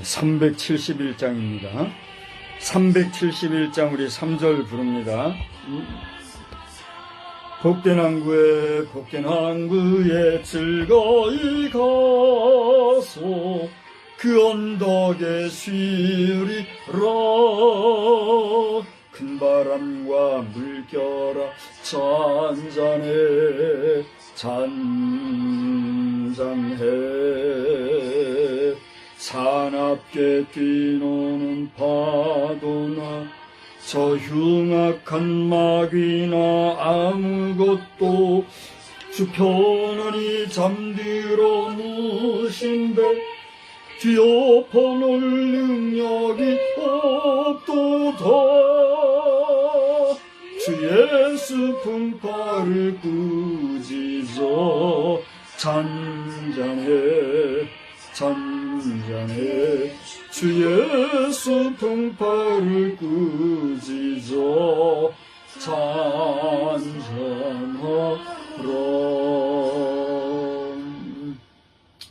371장입니다. 371장 우리 3절 부릅니다. 복된 항구에 즐거이 가소 그 언덕에 쉬리라 큰 바람과 물결아 잔잔해 사납게 뛰노는 파도나 저 흉악한 마귀나 아무것도 주 편안히 잠들어 누신데 뒤엎어놓을 능력이 없도다 주 예수 품팔을 꾸짖어 잔잔해 주 예수 품팔을 꾸짖어 잔잔하라.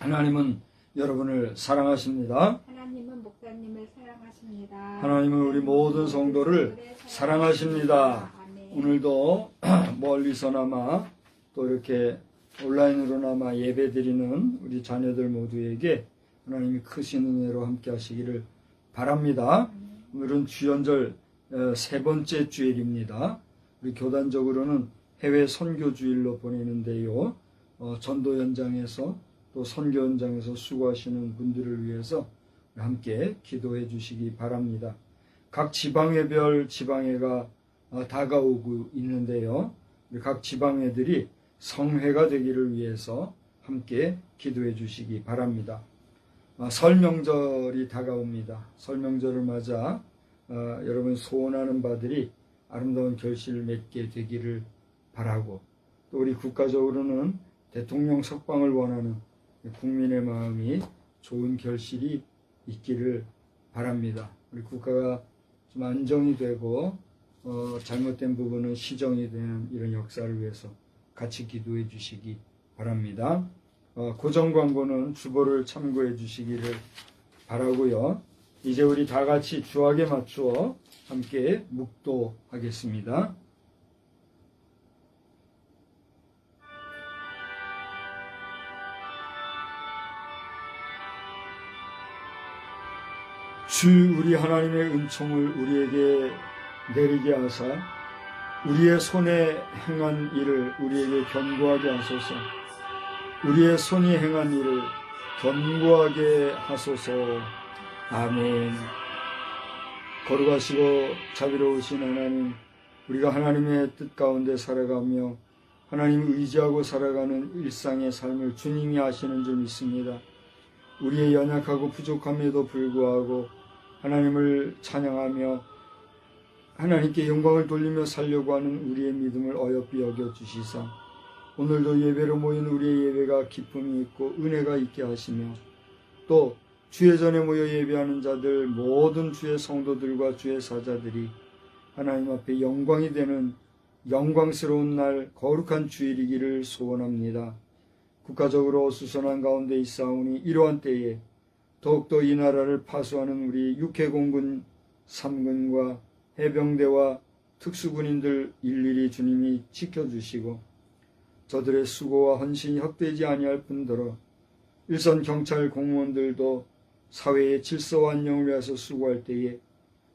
하나님은 여러분을 사랑하십니다. 하나님은 목사님을 사랑하십니다. 하나님은 우리 모든 성도를 사랑하십니다. 오늘도 멀리서나마 또 이렇게 온라인으로나마 예배드리는 우리 자녀들 모두에게 하나님이 크신 은혜로 함께 하시기를 바랍니다. 오늘은 주연절 세 번째 주일입니다. 우리 교단적으로는 해외 선교 주일로 보내는데요. 전도 현장에서 또 선교 현장에서 수고하시는 분들을 위해서 함께 기도해 주시기 바랍니다. 각 지방회별 지방회가 다가오고 있는데요. 각 지방회들이 성회가 되기를 위해서 함께 기도해 주시기 바랍니다. 설 명절이 다가옵니다. 설 명절을 맞아 여러분 소원하는 바들이 아름다운 결실을 맺게 되기를 바라고 또 우리 국가적으로는 대통령 석방을 원하는 국민의 마음이 좋은 결실이 있기를 바랍니다. 우리 국가가 좀 안정이 되고 잘못된 부분은 시정이 되는 이런 역사를 위해서 같이 기도해 주시기 바랍니다. 고정 광고는 주보를 참고해 주시기를 바라고요. 이제 우리 다 같이 주악에 맞추어 함께 묵도하겠습니다. 주 우리 하나님의 은총을 우리에게 내리게 하사 우리의 손에 행한 일을 우리에게 견고하게 하소서. 우리의 손이 행한 일을 견고하게 하소서. 아멘. 거룩하시고 자비로우신 하나님, 우리가 하나님의 뜻 가운데 살아가며 하나님을 의지하고 살아가는 일상의 삶을 주님이 하시는 줄 믿습니다. 우리의 연약하고 부족함에도 불구하고 하나님을 찬양하며 하나님께 영광을 돌리며 살려고 하는 우리의 믿음을 어여삐 여겨주시사 오늘도 예배로 모인 우리의 예배가 기쁨이 있고 은혜가 있게 하시며 또 주의 전에 모여 예배하는 자들 모든 주의 성도들과 주의 사자들이 하나님 앞에 영광이 되는 영광스러운 날 거룩한 주일이기를 소원합니다. 국가적으로 어수선한 가운데 있사오니 이러한 때에 더욱더 이 나라를 파수하는 우리 육해공군 3군과 해병대와 특수군인들 일일이 주님이 지켜주시고 저들의 수고와 헌신이 헛되지 아니할 뿐더러 일선 경찰 공무원들도 사회의 질서와 안녕을 위해서 수고할 때에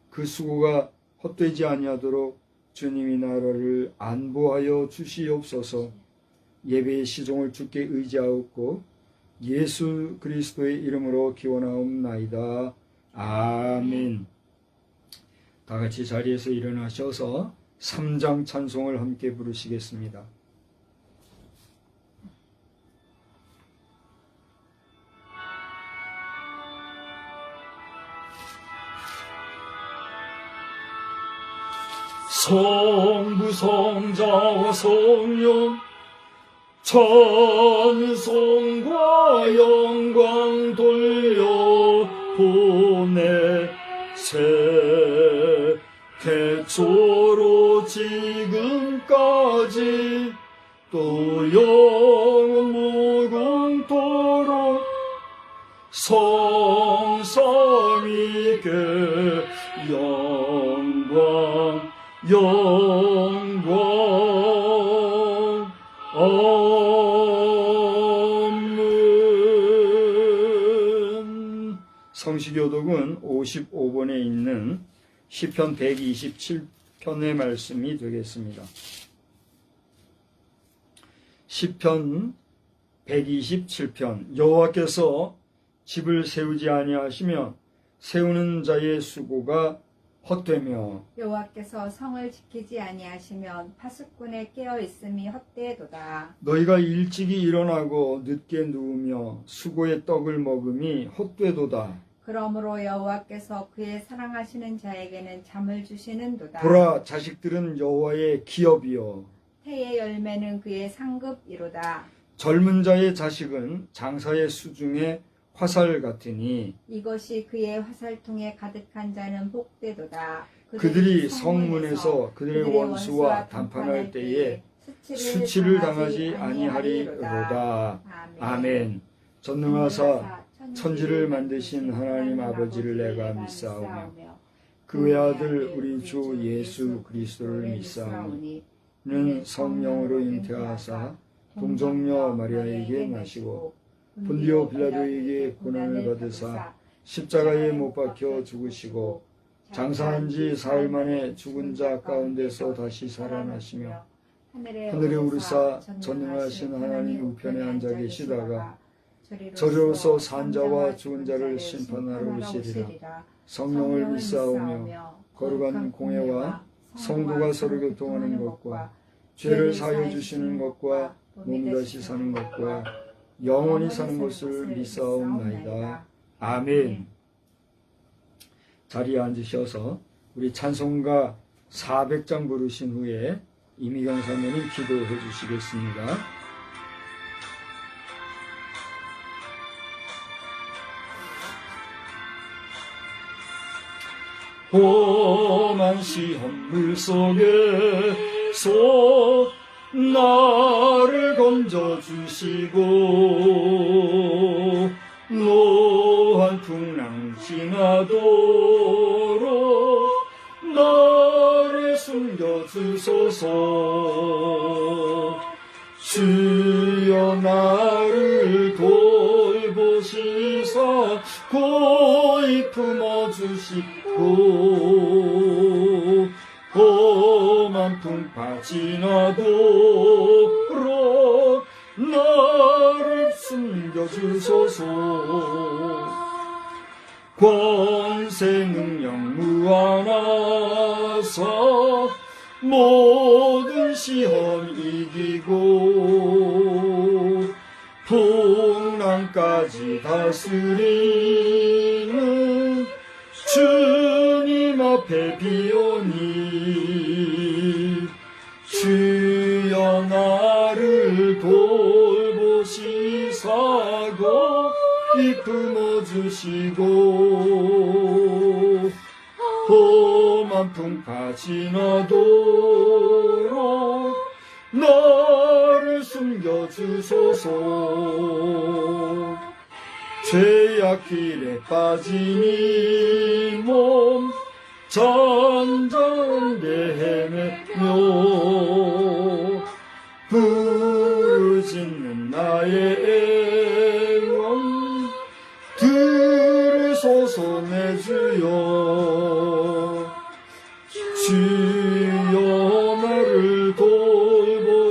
그 수고가 헛되지 아니하도록 주님이 나라를 안보하여 주시옵소서. 예배의 시종을 주께 의지하옵고 예수 그리스도의 이름으로 기원하옵나이다. 아멘. 다 같이 자리에서 일어나셔서 3장 찬송을 함께 부르시겠습니다. 성부 성자와 성령 찬송과 영광 돌려 보내 태초로 지금까지 또 영원 무궁토록 성삼위께 영광 아멘. 성시교독은 55번에 있는 시편 127편의 말씀이 되겠습니다. 시편 127편. 여호와께서 집을 세우지 아니하시며 세우는 자의 수고가 헛되며 여호와께서 성을 지키지 아니하시면 파수꾼의 깨어 있음이 헛되도다. 너희가 일찍이 일어나고 늦게 누우며 수고의 떡을 먹음이 헛되도다. 그러므로 여호와께서 그의 사랑하시는 자에게는 잠을 주시는도다. 보라, 자식들은 여호와의 기업이요 태의 열매는 그의 상급이로다. 젊은 자의 자식은 장사의 수중에 화살 같으니 이것이 그의 화살통에 가득한 자는 복되도다. 그들이 성문에서 그들의 원수와 담판할 때에 수치를 당하지 아니하리로다. 아멘. 전능하사 천지를 만드신 하나님 아버지를 내가 믿사오며 그 외아들 우리 주 예수 그리스도를 믿사오니 는 성령으로 잉태하사 동정녀 마리아에게 나시고 본디오 빌라도에게 고난을 받으사 십자가에 못 박혀 죽으시고 장사한 지 사흘 만에 죽은 자 가운데서 다시 살아나시며 하늘에 오르사 전능하신 하나님 우편에 앉아 계시다가 저리로서 산자와 죽은 자를 심판하러 오시리라. 성령을 믿사오며 거룩한 공회와 성도가 서로 교통하는 것과 죄를 사하여 주시는 것과 몸 다시 사는 것과 영원히 사는 것을 믿사옵나이다. 아멘. 자리에 앉으셔서 우리 찬송가 400장 부르신 후에 이미경 사모님 기도해 주시겠습니다. 험한 시험 물속에서 나를 건져주시고 노한 풍랑 지나도록 나를 숨겨주소서. 주여 나를 돌보시사 고이 품어주시고 험한 풍파 지나도록 나를 숨겨주소서. 권세 능력 무한하사 모든 시험 이기고 풍랑까지 다스리는 주님 앞에 비오니 주여 나를 돌보시사고 이 품어주시고 험한 풍파 지나도록 나를 숨겨주소서. 죄악 길에 빠진 이 몸 잔잔하게 헤매며 부르짖는 나의 애원 들으소서 내 주여. 주여 나를 돌보시사고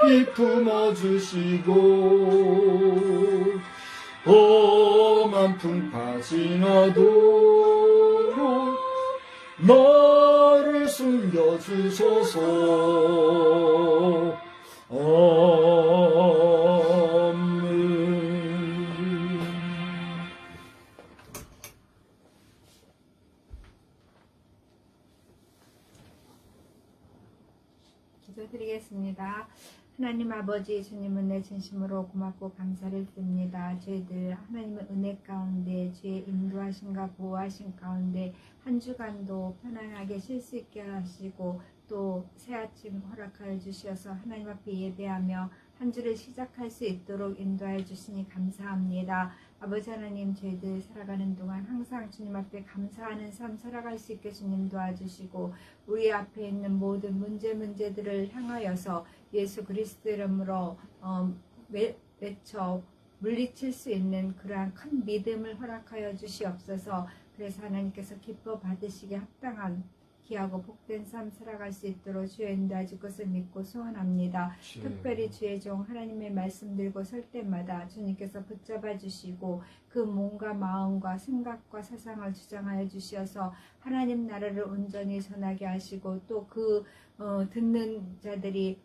이 품어주시고 험한 풍파 지나도록 나를 숨겨주소서. 아멘. 기도드리겠습니다. 하나님 아버지, 주님은 내 진심으로 고맙고 감사를 드립니다. 저희들 하나님의 은혜 가운데 주의 인도하심과 보호하심 가운데 한 주간도 편안하게 쉴 수 있게 하시고 또 새 아침 허락하여 주셔서 하나님 앞에 예배하며 한 주를 시작할 수 있도록 인도하여 주시니 감사합니다. 아버지 하나님, 저희들 살아가는 동안 항상 주님 앞에 감사하는 삶 살아갈 수 있게 주님 도와주시고, 우리 앞에 있는 모든 문제들을 향하여서 예수 그리스도 이름으로 외쳐 물리칠 수 있는 그러한 큰 믿음을 허락하여 주시옵소서. 그래서 하나님께서 기뻐 받으시기에 합당한 귀하고 복된 삶 살아갈 수 있도록 주의 인도해 줄 것을 믿고 소원합니다. 특별히 주의 종 하나님의 말씀 들고 설 때마다 주님께서 붙잡아 주시고 그 몸과 마음과 생각과 사상을 주장하여 주셔서 하나님 나라를 온전히 전하게 하시고, 또 그 듣는 자들이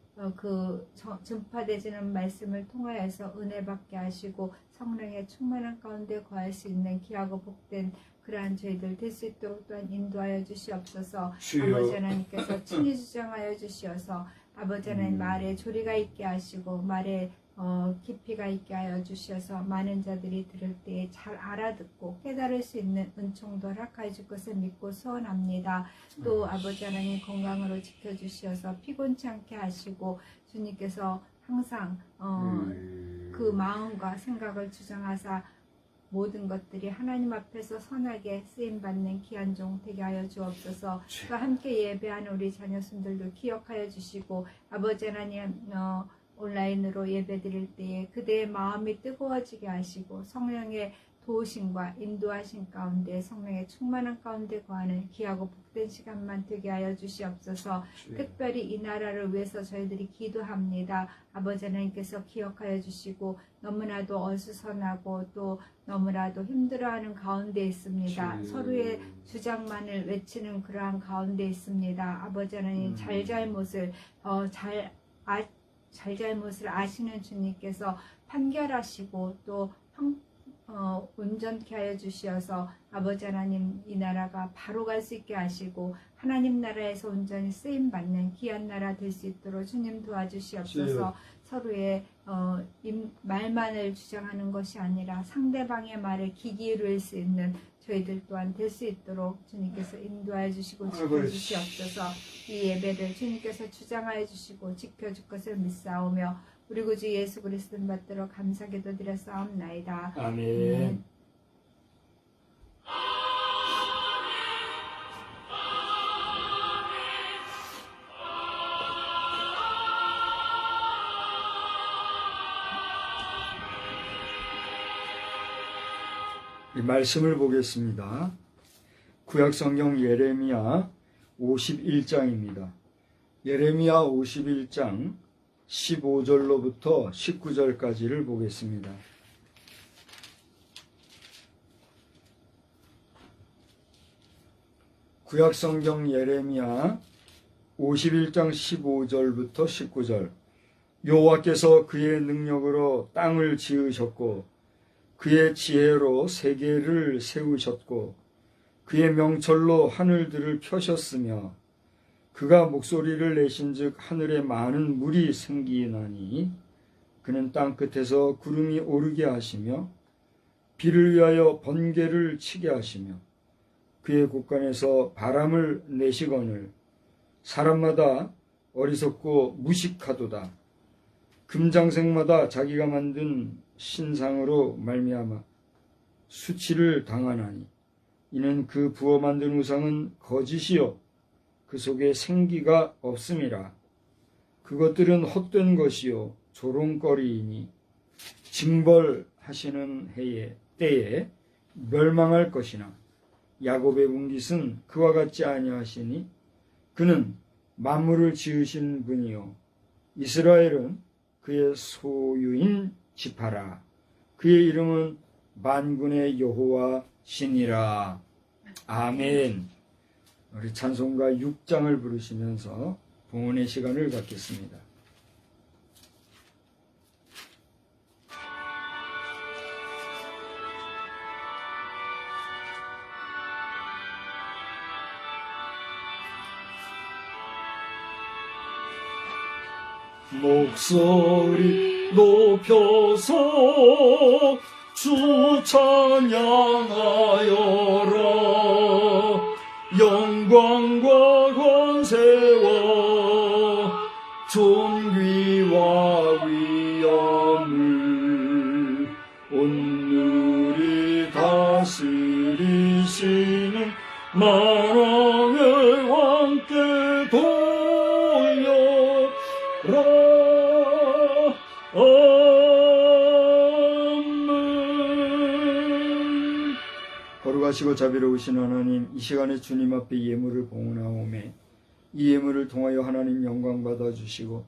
전파되지는 말씀을 통하여서 은혜 받게 하시고 성령의 충만한 가운데 거할 수 있는 귀하고 복된 그러한 저희들 될 수 있도록 또한 인도하여 주시옵소서. 아버지 하나님께서 친히 주장하여 주시어서 아버지 하나님 말에 조리가 있게 하시고 말에 깊이가 있게 하여 주셔서 많은 자들이 들을 때에 잘 알아듣고 깨달을 수 있는 은총도 허락하여 줄 것을 믿고 소원합니다. 또 아버지 하나님 건강으로 지켜주시어서 피곤치 않게 하시고 주님께서 항상 그 마음과 생각을 주장하사 모든 것들이 하나님 앞에서 선하게 쓰임받는 귀한 종 되게 하여 주옵소서. 또 함께 예배하는 우리 자녀손들도 기억하여 주시고 아버지 하나님 온라인으로 예배 드릴 때에 그대의 마음이 뜨거워지게 하시고 성령의 도우심과 인도하심 가운데 성령의 충만한 가운데 거하는 귀하고 복된 시간만 되게 하여 주시옵소서. 특별히 이 나라를 위해서 저희들이 기도합니다. 아버지 하나님께서 기억하여 주시고 너무나도 어수선하고 또 너무나도 힘들어하는 가운데 있습니다. 서로의 주장만을 외치는 그러한 가운데 있습니다. 아버지 하나님 잘잘못을 잘잘못을 아시는 주님께서 판결하시고 또 온전케 하여 주시어서 아버지 하나님 이 나라가 바로 갈 수 있게 하시고 하나님 나라에서 온전히 쓰임받는 귀한 나라 될 수 있도록 주님 도와주시옵소서. 서로의 말만을 주장하는 것이 아니라 상대방의 말에 귀 기울일 수 있는 저희들 또한 될 수 있도록 주님께서 인도하여 주시고 지켜주시옵소서. 이 예배를 주님께서 주장하여 주시고 지켜줄 것을 믿사오며 우리 구주 예수 그리스도 받들어 감사기도 드렸사옵나이다. 아멘. 이 말씀을 보겠습니다. 구약성경 예레미야 51장입니다. 예레미야 51장 15절로부터 19절까지를 보겠습니다. 구약성경 예레미야 51장 15절부터 19절. 여호와께서 그의 능력으로 땅을 지으셨고 그의 지혜로 세계를 세우셨고 그의 명철로 하늘들을 펴셨으며 그가 목소리를 내신즉 하늘에 많은 물이 생기나니 그는 땅 끝에서 구름이 오르게 하시며 비를 위하여 번개를 치게 하시며 그의 곳간에서 바람을 내시거늘 사람마다 어리석고 무식하도다. 금장색마다 자기가 만든 신상으로 말미암아 수치를 당하나니 이는 그 부어 만든 우상은 거짓이요 그 속에 생기가 없음이라. 그것들은 헛된 것이요 조롱거리이니 징벌하시는 때에 멸망할 것이나 야곱의 분깃은 그와 같지 아니하시니 그는 만물을 지으신 분이요 이스라엘은 그의 소유인 지파라. 그의 이름은 만군의 여호와 신이라. 아멘. 우리 찬송가 6장을 부르시면서 봉헌의 시간을 갖겠습니다. 목소리 높여서 주 찬양하여라. 영광과 권세와 존귀와 위 다스리시는 만왕의 왕께 돌려라. 아멘. 거룩하시고 자비로우신 하나님, 이 시간에 주님 앞에 예물을 봉헌하오매 이 예물을 통하여 하나님 영광 받아주시고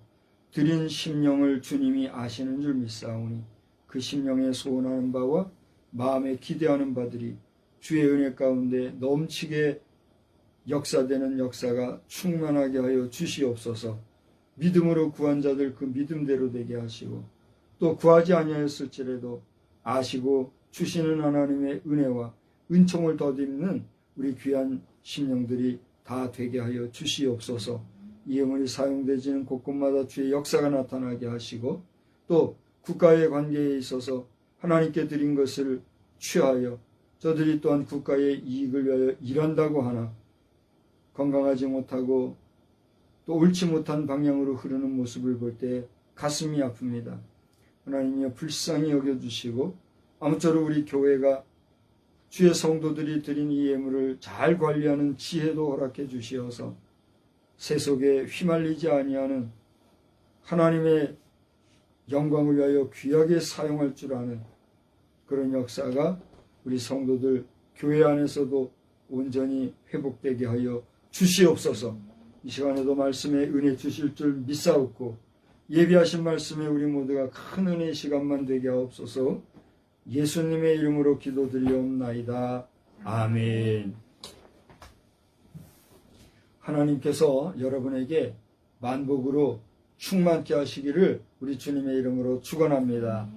드린 심령을 주님이 아시는 줄 믿사오니 그 심령에 소원하는 바와 마음에 기대하는 바들이 주의 은혜 가운데 넘치게 역사되는 역사가 충만하게 하여 주시옵소서. 믿음으로 구한 자들 그 믿음대로 되게 하시고 또 구하지 아니하였을지라도 아시고 주시는 하나님의 은혜와 은총을 덧입는 우리 귀한 심령들이 다 되게 하여 주시옵소서. 이 예물이 사용되지는 곳곳마다 주의 역사가 나타나게 하시고 또 국가의 관계에 있어서 하나님께 드린 것을 취하여 저들이 또한 국가의 이익을 위하여 일한다고 하나 건강하지 못하고 또 옳지 못한 방향으로 흐르는 모습을 볼 때 가슴이 아픕니다. 하나님이여 불쌍히 여겨주시고 아무쪼록 우리 교회가 주의 성도들이 드린 이 예물을 잘 관리하는 지혜도 허락해 주시어서 세속에 휘말리지 아니하는 하나님의 영광을 위하여 귀하게 사용할 줄 아는 그런 역사가 우리 성도들 교회 안에서도 온전히 회복되게 하여 주시옵소서. 이 시간에도 말씀에 은혜 주실 줄 믿사옵고 예비하신 말씀에 우리 모두가 큰 은혜의 시간만 되게 하옵소서. 예수님의 이름으로 기도드리옵나이다. 아멘. 하나님께서 여러분에게 만복으로 충만케 하시기를 우리 주님의 이름으로 축원합니다.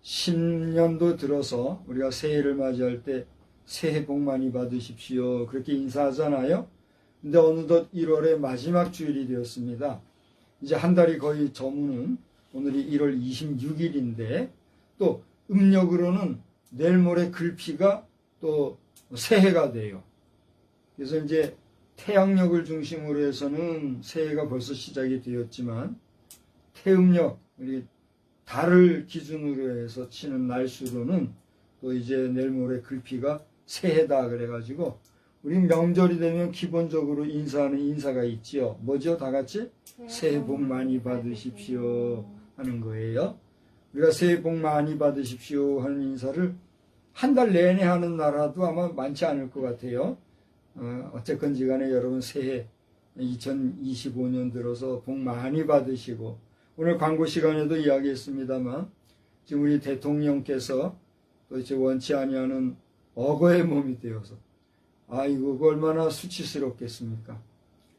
신년도 들어서 우리가 새해를 맞이할 때 새해 복 많이 받으십시오 그렇게 인사하잖아요. 근데 어느덧 1월의 마지막 주일이 되었습니다. 이제 한 달이 거의 저무는 오늘이 1월 26일인데 또 음력으로는 내일 모레 글피가 또 새해가 돼요. 그래서 이제 태양력을 중심으로 해서는 새해가 벌써 시작이 되었지만 태음력, 우리 달을 기준으로 해서 치는 날수로는 또 이제 내일 모레 글피가 새해다 그래가지고 우리 명절이 되면 기본적으로 인사하는 인사가 있지요. 뭐죠? 다 같이? 새해 복 많이 받으십시오 하는 거예요. 우리가 새해 복 많이 받으십시오 하는 인사를 한 달 내내 하는 나라도 아마 많지 않을 것 같아요. 어쨌건지 간에 여러분 새해 2025년 들어서 복 많이 받으시고 오늘 광고 시간에도 이야기했습니다만 지금 우리 대통령께서 또 이제 원치 아니하는 억어의 몸이 되어서 아이고 그 얼마나 수치스럽겠습니까.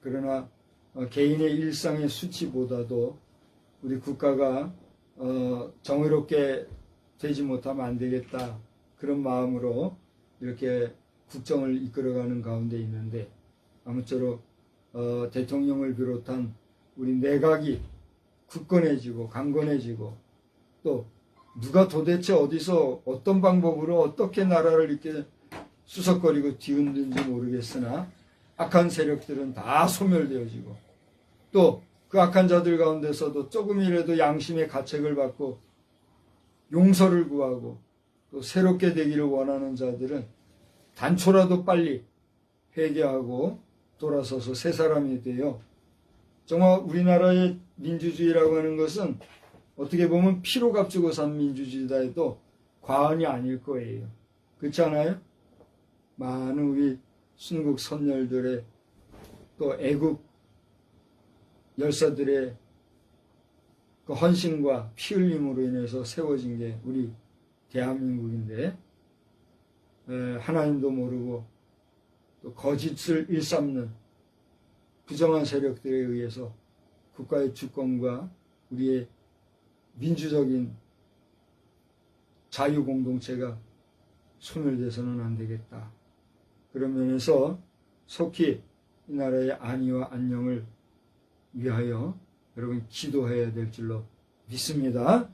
그러나 개인의 일상의 수치보다도 우리 국가가 정의롭게 되지 못하면 안 되겠다 그런 마음으로 이렇게 국정을 이끌어가는 가운데 있는데 아무쪼록 대통령을 비롯한 우리 내각이 굳건해지고 강건해지고 또 누가 도대체 어디서 어떤 방법으로 어떻게 나라를 이렇게 수석거리고 뒤흔든지 모르겠으나 악한 세력들은 다 소멸되어지고 또 그 악한 자들 가운데서도 조금이라도 양심의 가책을 받고 용서를 구하고 또 새롭게 되기를 원하는 자들은 단초라도 빨리 회개하고 돌아서서 새 사람이 되어 정말 우리나라의 민주주의라고 하는 것은 어떻게 보면 피로 값주고 산 민주주의다 해도 과언이 아닐 거예요. 그렇지 않아요? 많은 우리 순국 선열들의 또 애국 열사들의 그 헌신과 피 흘림으로 인해서 세워진 게 우리 대한민국인데 하나님도 모르고 또 거짓을 일삼는 부정한 세력들에 의해서 국가의 주권과 우리의 민주적인 자유공동체가 소멸돼서는 안 되겠다. 그런 면에서 속히 이 나라의 안위와 안녕을 위하여 여러분 기도해야 될 줄로 믿습니다.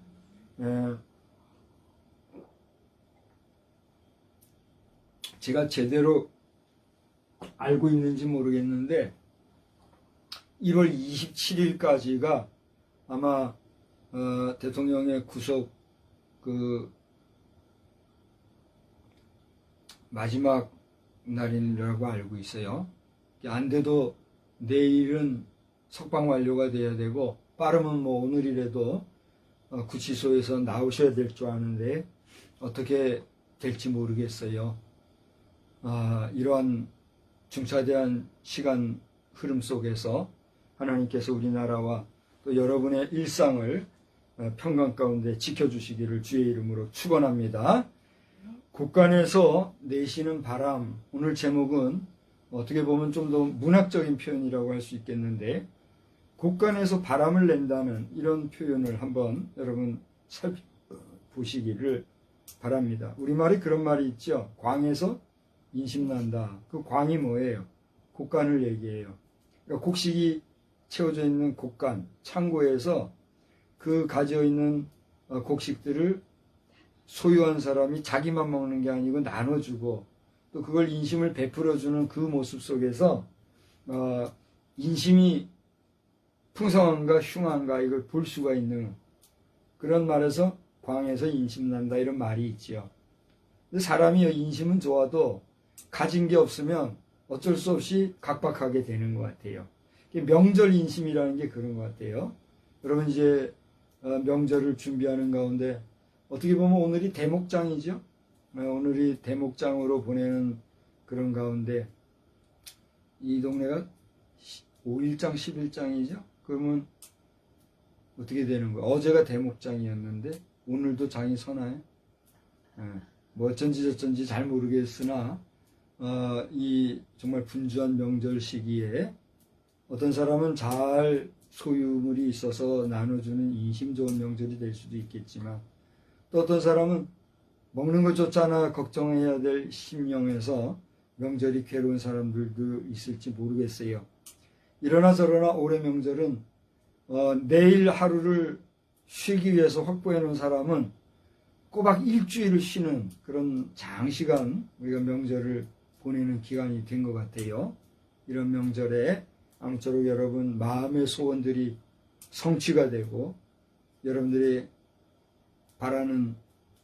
제가 제대로 알고 있는지 모르겠는데 1월 27일까지가 아마 대통령의 구속 그 마지막 날이라고 알고 있어요. 안 돼도 내일은 석방 완료가 돼야 되고 빠르면 뭐 오늘이라도 구치소에서 나오셔야 될 줄 아는데 어떻게 될지 모르겠어요. 이러한 중차대한 시간 흐름 속에서 하나님께서 우리나라와 또 여러분의 일상을 평강 가운데 지켜주시기를 주의 이름으로 축원합니다. 곳간에서 내쉬는 바람, 오늘 제목은 어떻게 보면 좀 더 문학적인 표현이라고 할 수 있겠는데, 곳간에서 바람을 낸다는 이런 표현을 한번 여러분 살펴보시기를 바랍니다. 우리말에 그런 말이 있죠. 광에서 인심난다. 그 광이 뭐예요? 곡간을 얘기해요. 그러니까 곡식이 채워져 있는 곡간, 창고에서 그 가지어 있는 곡식들을 소유한 사람이 자기만 먹는 게 아니고 나눠주고 또 그걸 인심을 베풀어주는 그 모습 속에서 인심이 풍성한가 흉한가 이걸 볼 수가 있는 그런 말에서 광에서 인심난다 이런 말이 있지요. 근데 사람이 인심은 좋아도 가진 게 없으면 어쩔 수 없이 각박하게 되는 것 같아요. 명절 인심이라는 게 그런 것 같아요. 여러분 이제 명절을 준비하는 가운데 어떻게 보면 오늘이 대목장이죠. 오늘이 대목장으로 보내는 그런 가운데 이 동네가 5일장 10일장이죠. 그러면 어떻게 되는 거예요? 어제가 대목장이었는데 오늘도 장이 서나요? 뭐 어쩐지 저쩐지 잘 모르겠으나 이 정말 분주한 명절 시기에 어떤 사람은 잘 소유물이 있어서 나눠주는 인심 좋은 명절이 될 수도 있겠지만 또 어떤 사람은 먹는 것조차 걱정해야 될 심령에서 명절이 괴로운 사람들도 있을지 모르겠어요. 이러나 저러나 올해 명절은 내일 하루를 쉬기 위해서 확보해 놓은 사람은 꼬박 일주일을 쉬는 그런 장시간 우리가 명절을 보내는 기간이 된 것 같아요. 이런 명절에 아무쪼록 여러분 마음의 소원들이 성취가 되고 여러분들이 바라는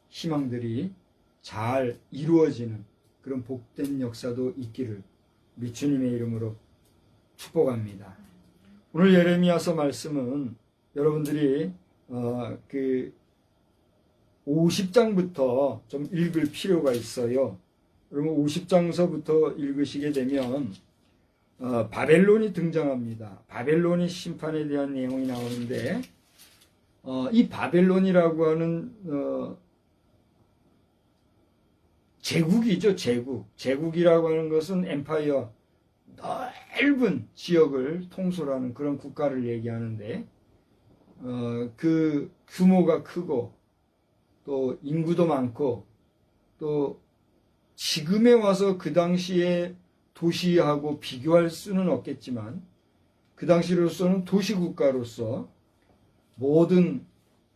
희망들이 잘 이루어지는 그런 복된 역사도 있기를 우리 주님의 이름으로 축복합니다. 오늘 예레미야서 말씀은 여러분들이 그 50장부터 좀 읽을 필요가 있어요. 그러면 50장서부터 읽으시게 되면 바벨론이 등장합니다. 바벨론의 심판에 대한 내용이 나오는데 이 바벨론이라고 하는 제국이죠. 제국이라고 하는 것은 엠파이어, 넓은 지역을 통솔하는 그런 국가를 얘기하는데 그 규모가 크고 또 인구도 많고 또 지금에 와서 그 당시에 도시하고 비교할 수는 없겠지만 그 당시로서는 도시국가로서 모든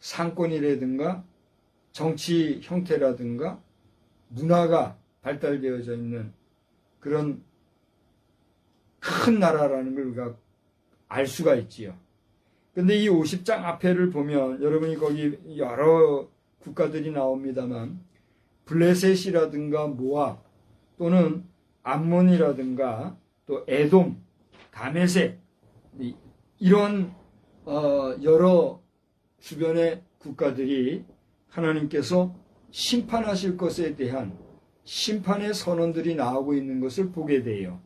상권이라든가 정치 형태라든가 문화가 발달되어져 있는 그런 큰 나라라는 걸 우리가 알 수가 있지요. 근데 이 50장 앞에를 보면 여러분이 거기 여러 국가들이 나옵니다만 블레셋이라든가 모압 또는 암몬이라든가 또 에돔, 다메섹 이런 여러 주변의 국가들이 하나님께서 심판하실 것에 대한 심판의 선언들이 나오고 있는 것을 보게 돼요.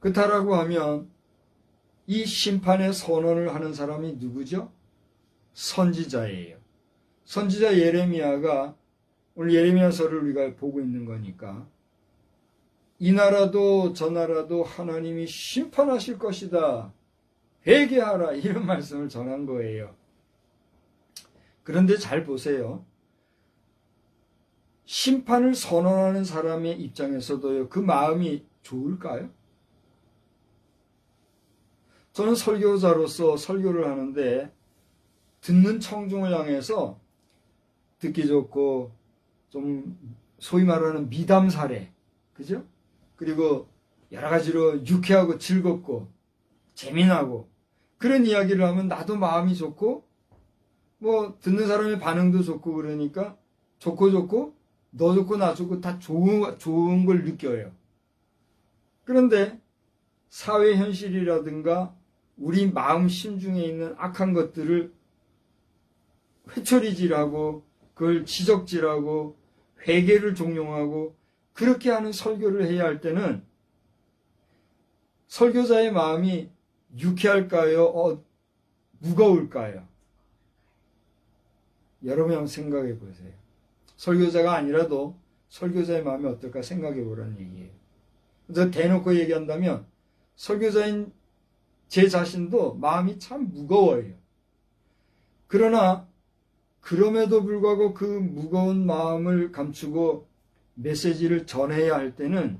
그렇다라고 하면 이 심판의 선언을 하는 사람이 누구죠? 선지자예요. 선지자 예레미야가 오늘 예레미야서를 우리가 보고 있는 거니까 이 나라도 저 나라도 하나님이 심판하실 것이다. 회개하라. 이런 말씀을 전한 거예요. 그런데 잘 보세요. 심판을 선언하는 사람의 입장에서도요. 그 마음이 좋을까요? 저는 설교자로서 설교를 하는데 듣는 청중을 향해서 듣기 좋고 좀 소위 말하는 미담 사례, 그죠? 그리고 여러 가지로 유쾌하고 즐겁고 재미나고 그런 이야기를 하면 나도 마음이 좋고 뭐 듣는 사람의 반응도 좋고 그러니까 좋고 너 좋고 나 좋고 다 좋은 걸 느껴요. 그런데 사회 현실이라든가 우리 마음 심중에 있는 악한 것들을 회초리질하고 그걸 지적질하고 회개를 종용하고 그렇게 하는 설교를 해야 할 때는 설교자의 마음이 유쾌할까요? 무거울까요? 여러분 한번 생각해 보세요. 설교자가 아니라도 설교자의 마음이 어떨까 생각해 보라는 얘기예요. 그래서 대놓고 얘기한다면 설교자인 제 자신도 마음이 참 무거워요. 그러나 그럼에도 불구하고 그 무거운 마음을 감추고 메시지를 전해야 할 때는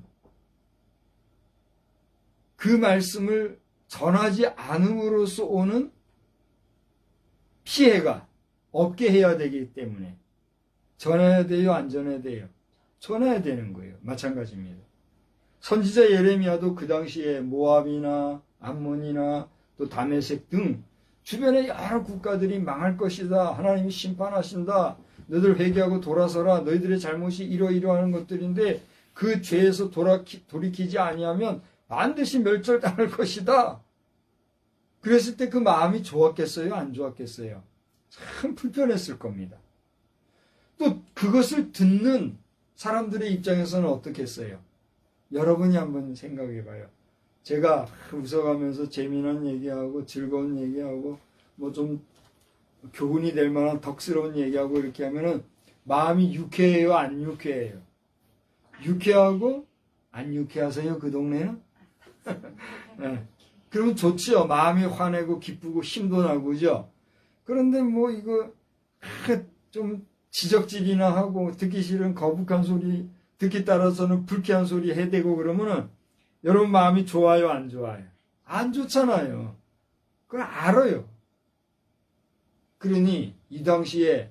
그 말씀을 전하지 않음으로써 오는 피해가 없게 해야 되기 때문에 전해야 돼요? 안 전해야 돼요? 전해야 되는 거예요. 마찬가지입니다. 선지자 예레미야도 그 당시에 모압이나 암몬이나 또 다메섹 등 주변의 여러 국가들이 망할 것이다. 하나님이 심판하신다. 너희들 회개하고 돌아서라. 너희들의 잘못이 이러이러하는 것들인데 그 죄에서 돌이키지 아니하면 반드시 멸절당할 것이다. 그랬을 때 그 마음이 좋았겠어요? 안 좋았겠어요? 참 불편했을 겁니다. 또 그것을 듣는 사람들의 입장에서는 어떻겠어요? 여러분이 한번 생각해 봐요. 제가 웃어가면서 재미난 얘기하고 즐거운 얘기하고 뭐 좀 교훈이 될 만한 덕스러운 얘기하고 이렇게 하면은 마음이 유쾌해요? 안 유쾌해요? 유쾌하고 안 유쾌하세요? 그 동네는? 네. 그러면 좋지요. 마음이 환하고 기쁘고 힘도 나고 그죠? 그런데 뭐 이거 좀 지적질이나 하고 듣기 싫은 거북한 소리 듣기 따라서는 불쾌한 소리 해대고 그러면은 여러분 마음이 좋아요? 안 좋아요? 안 좋잖아요. 그걸 알아요. 그러니 이 당시에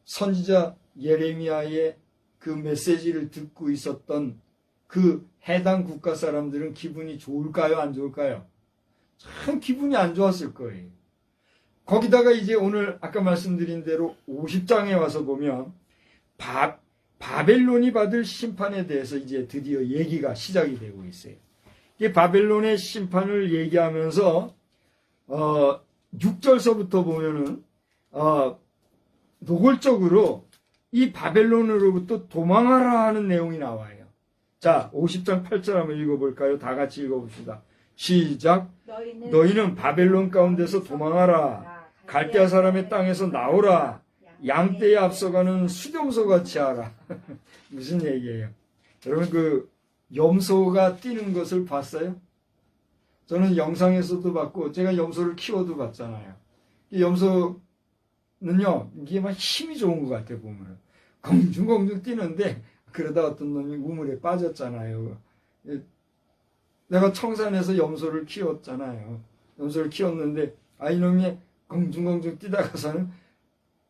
선지자 예레미야의 그 메시지를 듣고 있었던 그 해당 국가 사람들은 기분이 좋을까요? 안 좋을까요? 참 기분이 안 좋았을 거예요. 거기다가 이제 오늘 아까 말씀드린 대로 50장에 와서 보면 바벨론이 받을 심판에 대해서 이제 드디어 얘기가 시작이 되고 있어요. 이 바벨론의 심판을 얘기하면서 6절서부터 보면은 노골적으로 이 바벨론으로부터 도망하라 하는 내용이 나와요. 자, 50장 8절 한번 읽어볼까요? 다 같이 읽어봅시다. 시작. 너희는 바벨론 가운데서 도망하라. 갈대아 사람의 땅에서 나오라. 양떼에 앞서가는 수렴소 같이 하라. 무슨 얘기예요? 여러분 그 염소가 뛰는 것을 봤어요? 저는 영상에서도 봤고 제가 염소를 키워도 봤잖아요. 이 염소는요 이게 막 힘이 좋은 것 같아요. 보면 공중공중 뛰는데 그러다 어떤 놈이 우물에 빠졌잖아요. 내가 청산에서 염소를 키웠잖아요. 염소를 키웠는데 이놈이 공중공중 뛰다가서는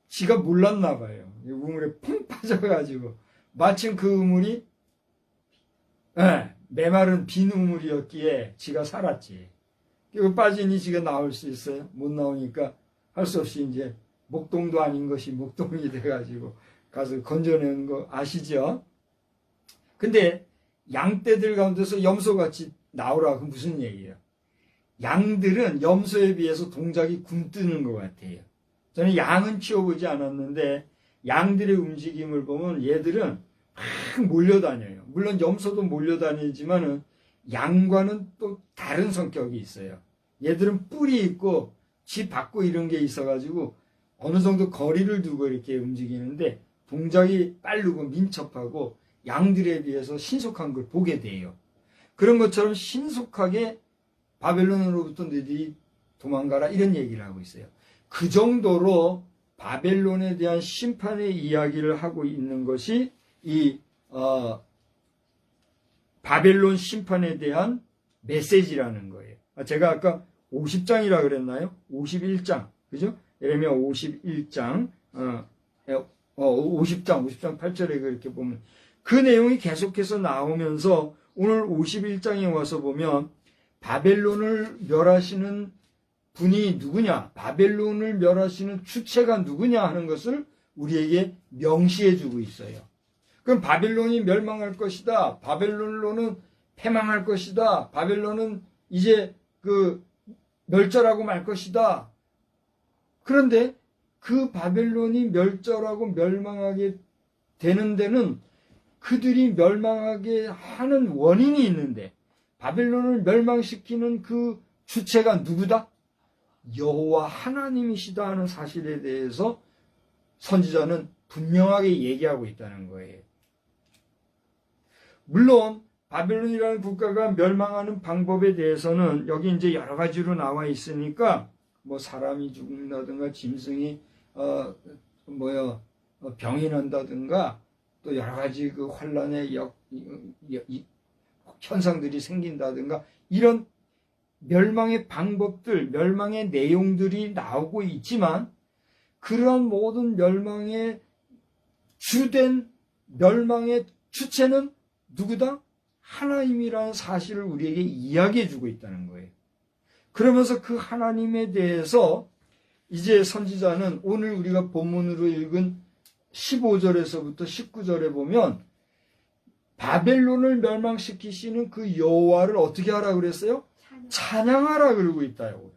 지가 몰랐나 봐요. 우물에 펑 빠져가지고 마침 그 우물이 메마른 빈 우물이었기에 지가 살았지. 그리고 빠지니 지가 나올 수 있어요? 못 나오니까 할 수 없이 이제 목동도 아닌 것이 목동이 돼가지고 가서 건져내는 거 아시죠? 근데 양떼들 가운데서 염소같이 나오라. 그 무슨 얘기예요? 양들은 염소에 비해서 동작이 굼뜨는 것 같아요. 저는 양은 키워보지 않았는데 양들의 움직임을 보면 얘들은 막 몰려다녀요. 물론 염소도 몰려다니지만은 양과는 또 다른 성격이 있어요. 얘들은 뿔이 있고 쥐 받고 이런 게 있어가지고 어느 정도 거리를 두고 이렇게 움직이는데 동작이 빠르고 민첩하고 양들에 비해서 신속한 걸 보게 돼요. 그런 것처럼 신속하게 바벨론으로부터 너희들이 도망가라 이런 얘기를 하고 있어요. 그 정도로 바벨론에 대한 심판의 이야기를 하고 있는 것이 이 바벨론 심판에 대한 메시지라는 거예요. 제가 아까 50장이라 그랬나요? 51장 그죠? 예레미야 51장 50장 8절에 그렇게 보면 그 내용이 계속해서 나오면서 오늘 51장에 와서 보면 바벨론을 멸하시는 분이 누구냐, 바벨론을 멸하시는 주체가 누구냐 하는 것을 우리에게 명시해 주고 있어요. 그럼 바벨론이 멸망할 것이다. 바벨론은 패망할 것이다. 바벨론은 이제 멸절하고 말 것이다. 그런데 그 바벨론이 멸절하고 멸망하게 되는 데는 그들이 멸망하게 하는 원인이 있는데, 바벨론을 멸망시키는 그 주체가 누구다? 여호와 하나님이시다 하는 사실에 대해서 선지자는 분명하게 얘기하고 있다는 거예요. 물론 바벨론이라는 국가가 멸망하는 방법에 대해서는 여기 이제 여러 가지로 나와 있으니까 뭐 사람이 죽는다든가 짐승이 병이 난다든가 또 여러 가지 그 환란의 현상들이 생긴다든가 이런 멸망의 방법들, 멸망의 내용들이 나오고 있지만, 그러한 모든 멸망의 주된 멸망의 주체는 누구다? 하나님이라는 사실을 우리에게 이야기해 주고 있다는 거예요. 그러면서 그 하나님에 대해서 이제 선지자는 오늘 우리가 본문으로 읽은 15절에서부터 19절에 보면 바벨론을 멸망시키시는 그 여호와를 어떻게 하라 그랬어요? 찬양하라 그러고 있다요.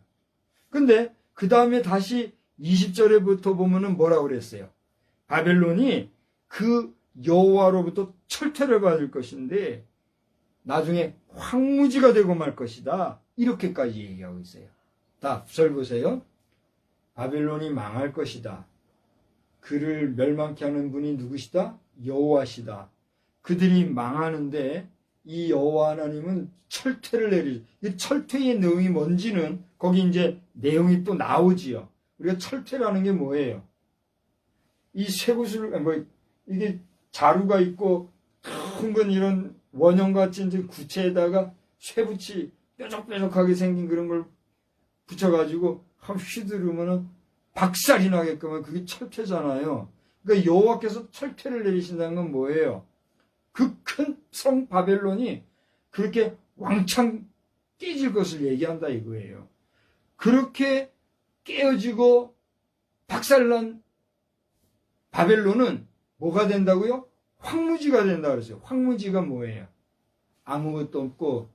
근데 그 다음에 다시 20절에부터 보면은 뭐라 그랬어요? 바벨론이 그 여호와로부터 철퇴를 받을 것인데 나중에 황무지가 되고 말 것이다. 이렇게까지 얘기하고 있어요. 다 9절 보세요. 바벨론이 망할 것이다. 그를 멸망케 하는 분이 누구시다? 여호와시다. 그들이 망하는데 이 여호와 하나님은 철퇴를 내리죠. 이 철퇴의 내용이 뭔지는 거기 이제 내용이 또 나오지요. 우리가 철퇴라는 게 뭐예요? 이 쇠구슬, 이게 자루가 있고 큰 건 이런 원형같이 이제 구체에다가 쇠붙이 뾰족뾰족하게 생긴 그런 걸 붙여가지고 한 휘두르면은 박살이 나게끔 하면 그게 철퇴잖아요. 그러니까 여호와께서 철퇴를 내리신다는 건 뭐예요? 그 큰 성 바벨론이 그렇게 왕창 깨질 것을 얘기한다 이거예요. 그렇게 깨어지고 박살난 바벨론은 뭐가 된다고요? 황무지가 된다 그랬어요. 황무지가 뭐예요? 아무것도 없고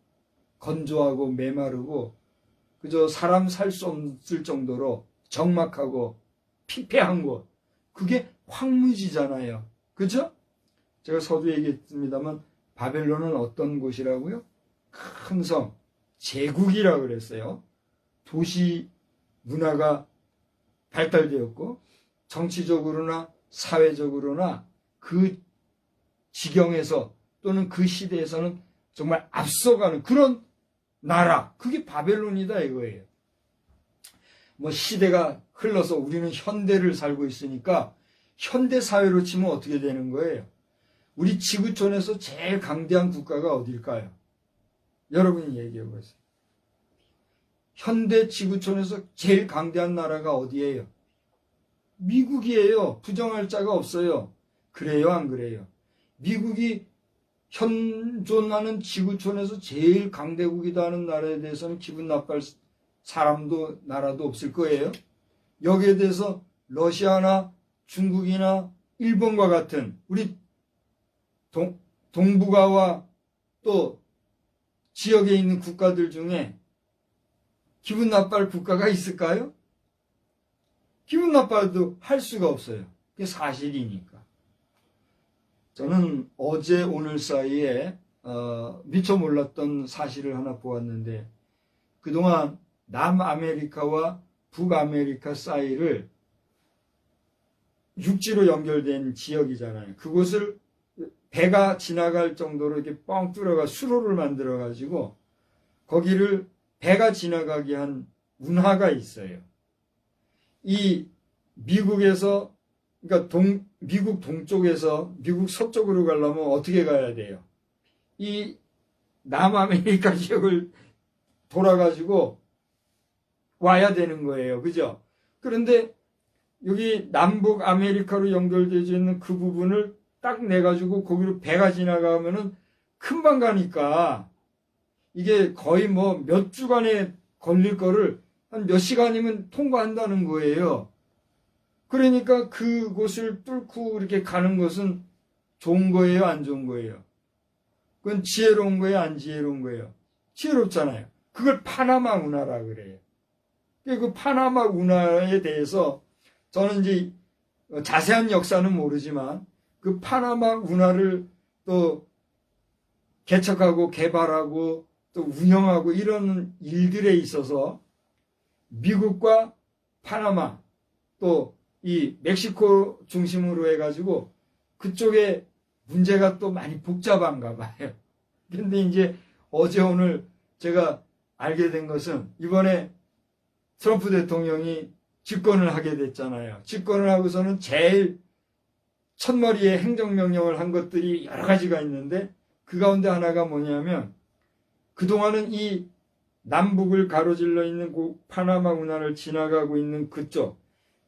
건조하고 메마르고 그저 사람 살 수 없을 정도로 적막하고 피폐한 곳. 그게 황무지잖아요. 그죠? 제가 서두에 얘기했습니다만 바벨론은 어떤 곳이라고요? 큰 성, 제국이라고 그랬어요. 도시 문화가 발달되었고 정치적으로나 사회적으로나 그 지경에서 또는 그 시대에서는 정말 앞서가는 그런 나라, 그게 바벨론이다 이거예요. 뭐 시대가 흘러서 우리는 현대를 살고 있으니까 현대 사회로 치면 어떻게 되는 거예요? 우리 지구촌에서 제일 강대한 국가가 어딜까요? 여러분이 얘기해 보세요. 현대 지구촌에서 제일 강대한 나라가 어디예요? 미국이에요. 부정할 자가 없어요. 그래요, 안 그래요? 미국이 현존하는 지구촌에서 제일 강대국이다 하는 나라에 대해서는 기분 나빠할 사람도 나라도 없을 거예요. 여기에 대해서 러시아나 중국이나 일본과 같은 우리 동북아와 또 지역에 있는 국가들 중에 기분 나빠할 국가가 있을까요? 기분 나빠도 할 수가 없어요. 그게 사실이니까. 저는 어제 오늘 사이에 미처 몰랐던 사실을 하나 보았는데, 그동안 남아메리카와 북아메리카 사이를 육지로 연결된 지역이잖아요. 그곳을 배가 지나갈 정도로 이렇게 뻥 뚫어가 수로를 만들어 가지고 거기를 배가 지나가게 한 운하가 있어요. 이 미국에서, 그러니까 미국 동쪽에서 미국 서쪽으로 가려면 어떻게 가야 돼요? 이 남아메리카 지역을 돌아가지고 와야 되는 거예요. 그죠? 그런데 여기 남북 아메리카로 연결되어 있는 그 부분을 딱 내가지고 거기로 배가 지나가면은 금방 가니까 이게 거의 뭐 몇 주간에 걸릴 거를 한 몇 시간이면 통과한다는 거예요. 그러니까 그곳을 뚫고 이렇게 가는 것은 좋은 거예요, 안 좋은 거예요? 그건 지혜로운 거예요, 안 지혜로운 거예요? 지혜롭잖아요. 그걸 파나마 운하라 그래요. 그 파나마 운하에 대해서 저는 이제 자세한 역사는 모르지만 그 파나마 운하를 또 개척하고 개발하고 또 운영하고 이런 일들에 있어서 미국과 파나마 또 이 멕시코 중심으로 해가지고 그쪽에 문제가 또 많이 복잡한가 봐요. 근데 이제 어제 오늘 제가 알게 된 것은 이번에 트럼프 대통령이 집권을 하게 됐잖아요. 집권을 하고서는 제일 첫머리에 행정명령을 한 것들이 여러 가지가 있는데 그 가운데 하나가 뭐냐면 그동안은 이 남북을 가로질러 있는 그 파나마 운하를 지나가고 있는 그쪽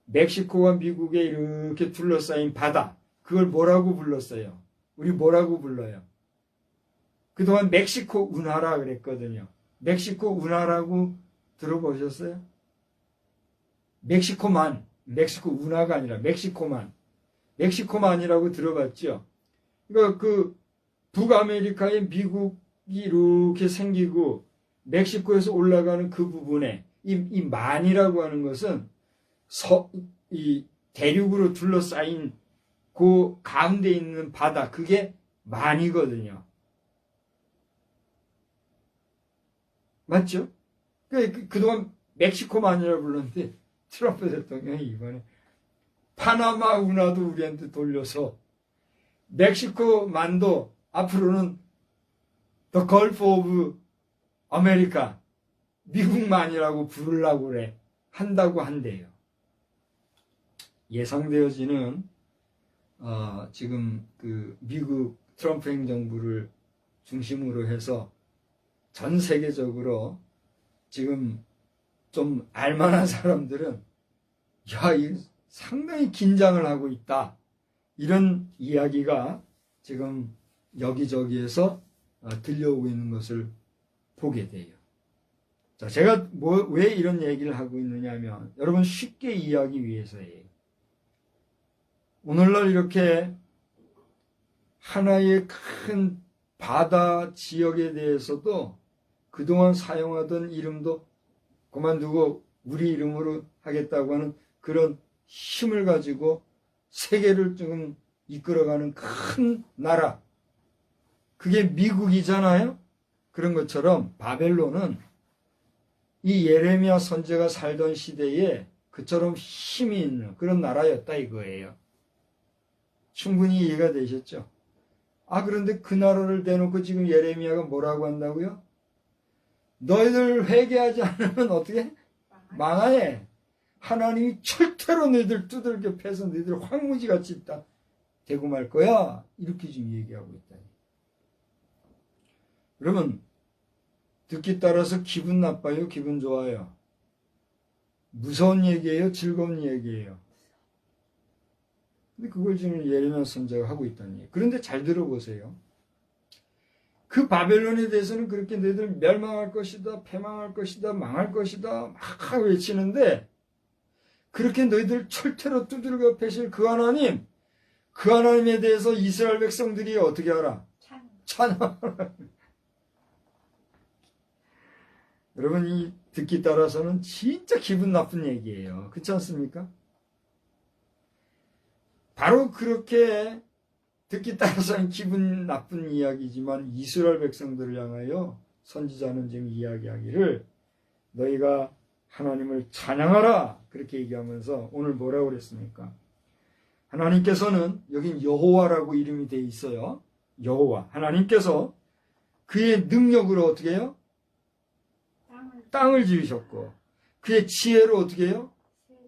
멕시코와 미국에 이렇게 둘러싸인 바다 그걸 뭐라고 불렀어요? 우리 뭐라고 불러요? 그동안 멕시코 운하라 그랬거든요. 멕시코 운하라고 들어보셨어요? 멕시코만, 멕시코 운하가 아니라 멕시코만이라고 들어봤죠. 그러니까 그 북아메리카에 미국이 이렇게 생기고 멕시코에서 올라가는 그 부분에 이 만이라고 하는 것은 이 대륙으로 둘러싸인 그 가운데 있는 바다 그게 만이거든요. 맞죠? 그동안 멕시코만이라고 불렀는데 트럼프 대통령이 이번에 파나마 운하도 우리한테 돌려서 멕시코만도 앞으로는 The Gulf of America 미국만이라고 부르려고 그래 한다고 한대요. 예상되어지는 지금 그 미국 트럼프 행정부를 중심으로 해서 전 세계적으로 지금 좀 알만한 사람들은 이 상당히 긴장을 하고 있다. 이런 이야기가 지금 여기저기에서 들려오고 있는 것을 보게 돼요. 자, 제가 왜 이런 얘기를 하고 있느냐 하면 여러분 쉽게 이해하기 위해서예요. 오늘날 이렇게 하나의 큰 바다 지역에 대해서도 그동안 사용하던 이름도 그만두고 우리 이름으로 하겠다고 하는 그런 힘을 가지고 세계를 조금 이끌어가는 큰 나라 그게 미국이잖아요. 그런 것처럼 바벨론은 이 예레미야 선지자가 살던 시대에 그처럼 힘이 있는 그런 나라였다 이거예요. 충분히 이해가 되셨죠? 그런데 그 나라를 대놓고 지금 예레미야가 뭐라고 한다고요? 너희들 회개하지 않으면 어떻게? 망하네. 하나님이 철퇴로 너희들 두들겨 패서 너희들 황무지같이 있다. 되고 말 거야. 이렇게 지금 얘기하고 있다. 여러분 듣기 따라서 기분 나빠요? 기분 좋아요? 무서운 얘기예요? 즐거운 얘기예요? 근데 그걸 지금 예레미야 선지자가 하고 있다는 얘기예요. 그런데 잘 들어보세요. 그 바벨론에 대해서는 그렇게 너희들 멸망할 것이다, 패망할 것이다, 망할 것이다 막 외치는데 그렇게 너희들 철퇴로 두들겨 패실 그 하나님에 대해서 이스라엘 백성들이 어떻게 알아? 찬양하라. 여러분 이 듣기 따라서는 진짜 기분 나쁜 얘기예요. 그렇지 않습니까? 바로 그렇게 듣기 따라서는 기분 나쁜 이야기지만 이스라엘 백성들을 향하여 선지자는 지금 이야기하기를 너희가 하나님을 찬양하라 그렇게 얘기하면서 오늘 뭐라고 그랬습니까? 하나님께서는 여긴 여호와라고 이름이 돼 있어요. 여호와 하나님께서 그의 능력으로 어떻게 해요? 땅을 지으셨고 그의 지혜로 어떻게 해요?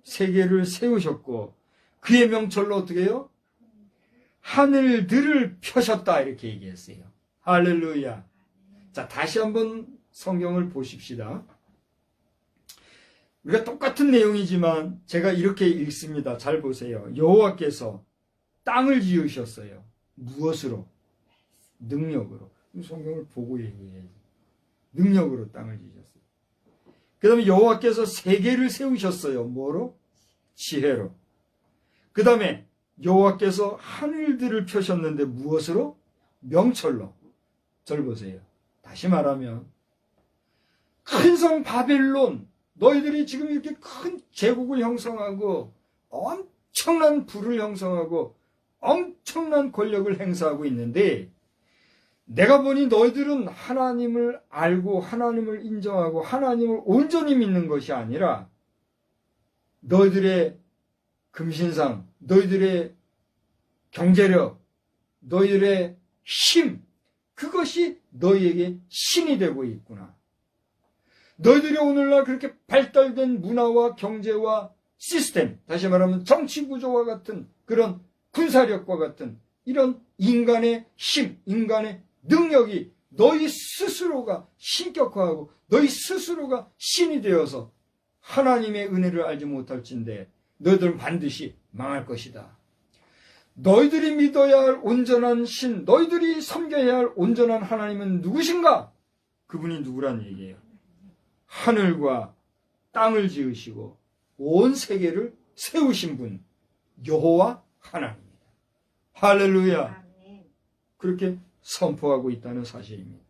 세계를 세우셨고 그의 명철로 어떻게 해요? 하늘들을 펴셨다 이렇게 얘기했어요. 할렐루야. 자, 다시 한번 성경을 보십시다. 우리가 똑같은 내용이지만 제가 이렇게 읽습니다. 잘 보세요. 여호와께서 땅을 지으셨어요. 무엇으로? 능력으로. 성경을 보고 얘기해야지. 능력으로 땅을 지으셨어요. 그 다음에 여호와께서 세계를 세우셨어요. 뭐로? 지혜로. 그 다음에 여호와께서 하늘들을 펴셨는데 무엇으로? 명철로. 절 보세요. 다시 말하면 큰 성 바벨론, 너희들이 지금 이렇게 큰 제국을 형성하고 엄청난 부를 형성하고 엄청난 권력을 행사하고 있는데, 내가 보니 너희들은 하나님을 알고 하나님을 인정하고 하나님을 온전히 믿는 것이 아니라 너희들의 금신상, 너희들의 경제력, 너희들의 힘, 그것이 너희에게 신이 되고 있구나. 너희들이 오늘날 그렇게 발달된 문화와 경제와 시스템, 다시 말하면 정치구조와 같은 그런 군사력과 같은 이런 인간의 힘, 인간의 능력이 너희 스스로가 신격화하고 너희 스스로가 신이 되어서 하나님의 은혜를 알지 못할진대 너희들은 반드시 망할 것이다. 너희들이 믿어야 할 온전한 신, 너희들이 섬겨야 할 온전한 하나님은 누구신가? 그분이 누구란 얘기예요. 하늘과 땅을 지으시고 온 세계를 세우신 분, 여호와 하나님입니다. 할렐루야. 그렇게 선포하고 있다는 사실입니다.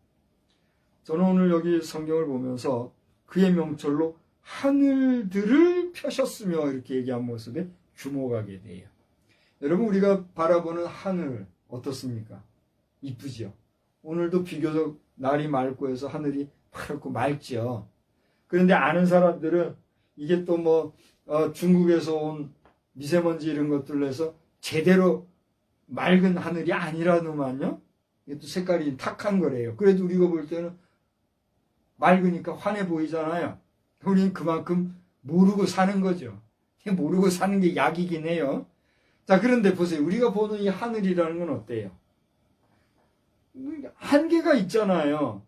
저는 오늘 여기 성경을 보면서 그의 명철로 하늘들을 펴셨으며 이렇게 얘기한 모습에 주목하게 돼요. 여러분, 우리가 바라보는 하늘 어떻습니까? 이쁘죠? 오늘도 비교적 날이 맑고 해서 하늘이 파랗고 맑죠. 그런데 아는 사람들은 이게 또 중국에서 온 미세먼지 이런 것들로 해서 제대로 맑은 하늘이 아니라더만요. 이게 또 색깔이 탁한 거래요. 그래도 우리가 볼 때는 맑으니까 환해 보이잖아요. 우리는 그만큼 모르고 사는 거죠. 모르고 사는 게 약이긴 해요. 자, 그런데 보세요. 우리가 보는 이 하늘이라는 건 어때요? 한계가 있잖아요.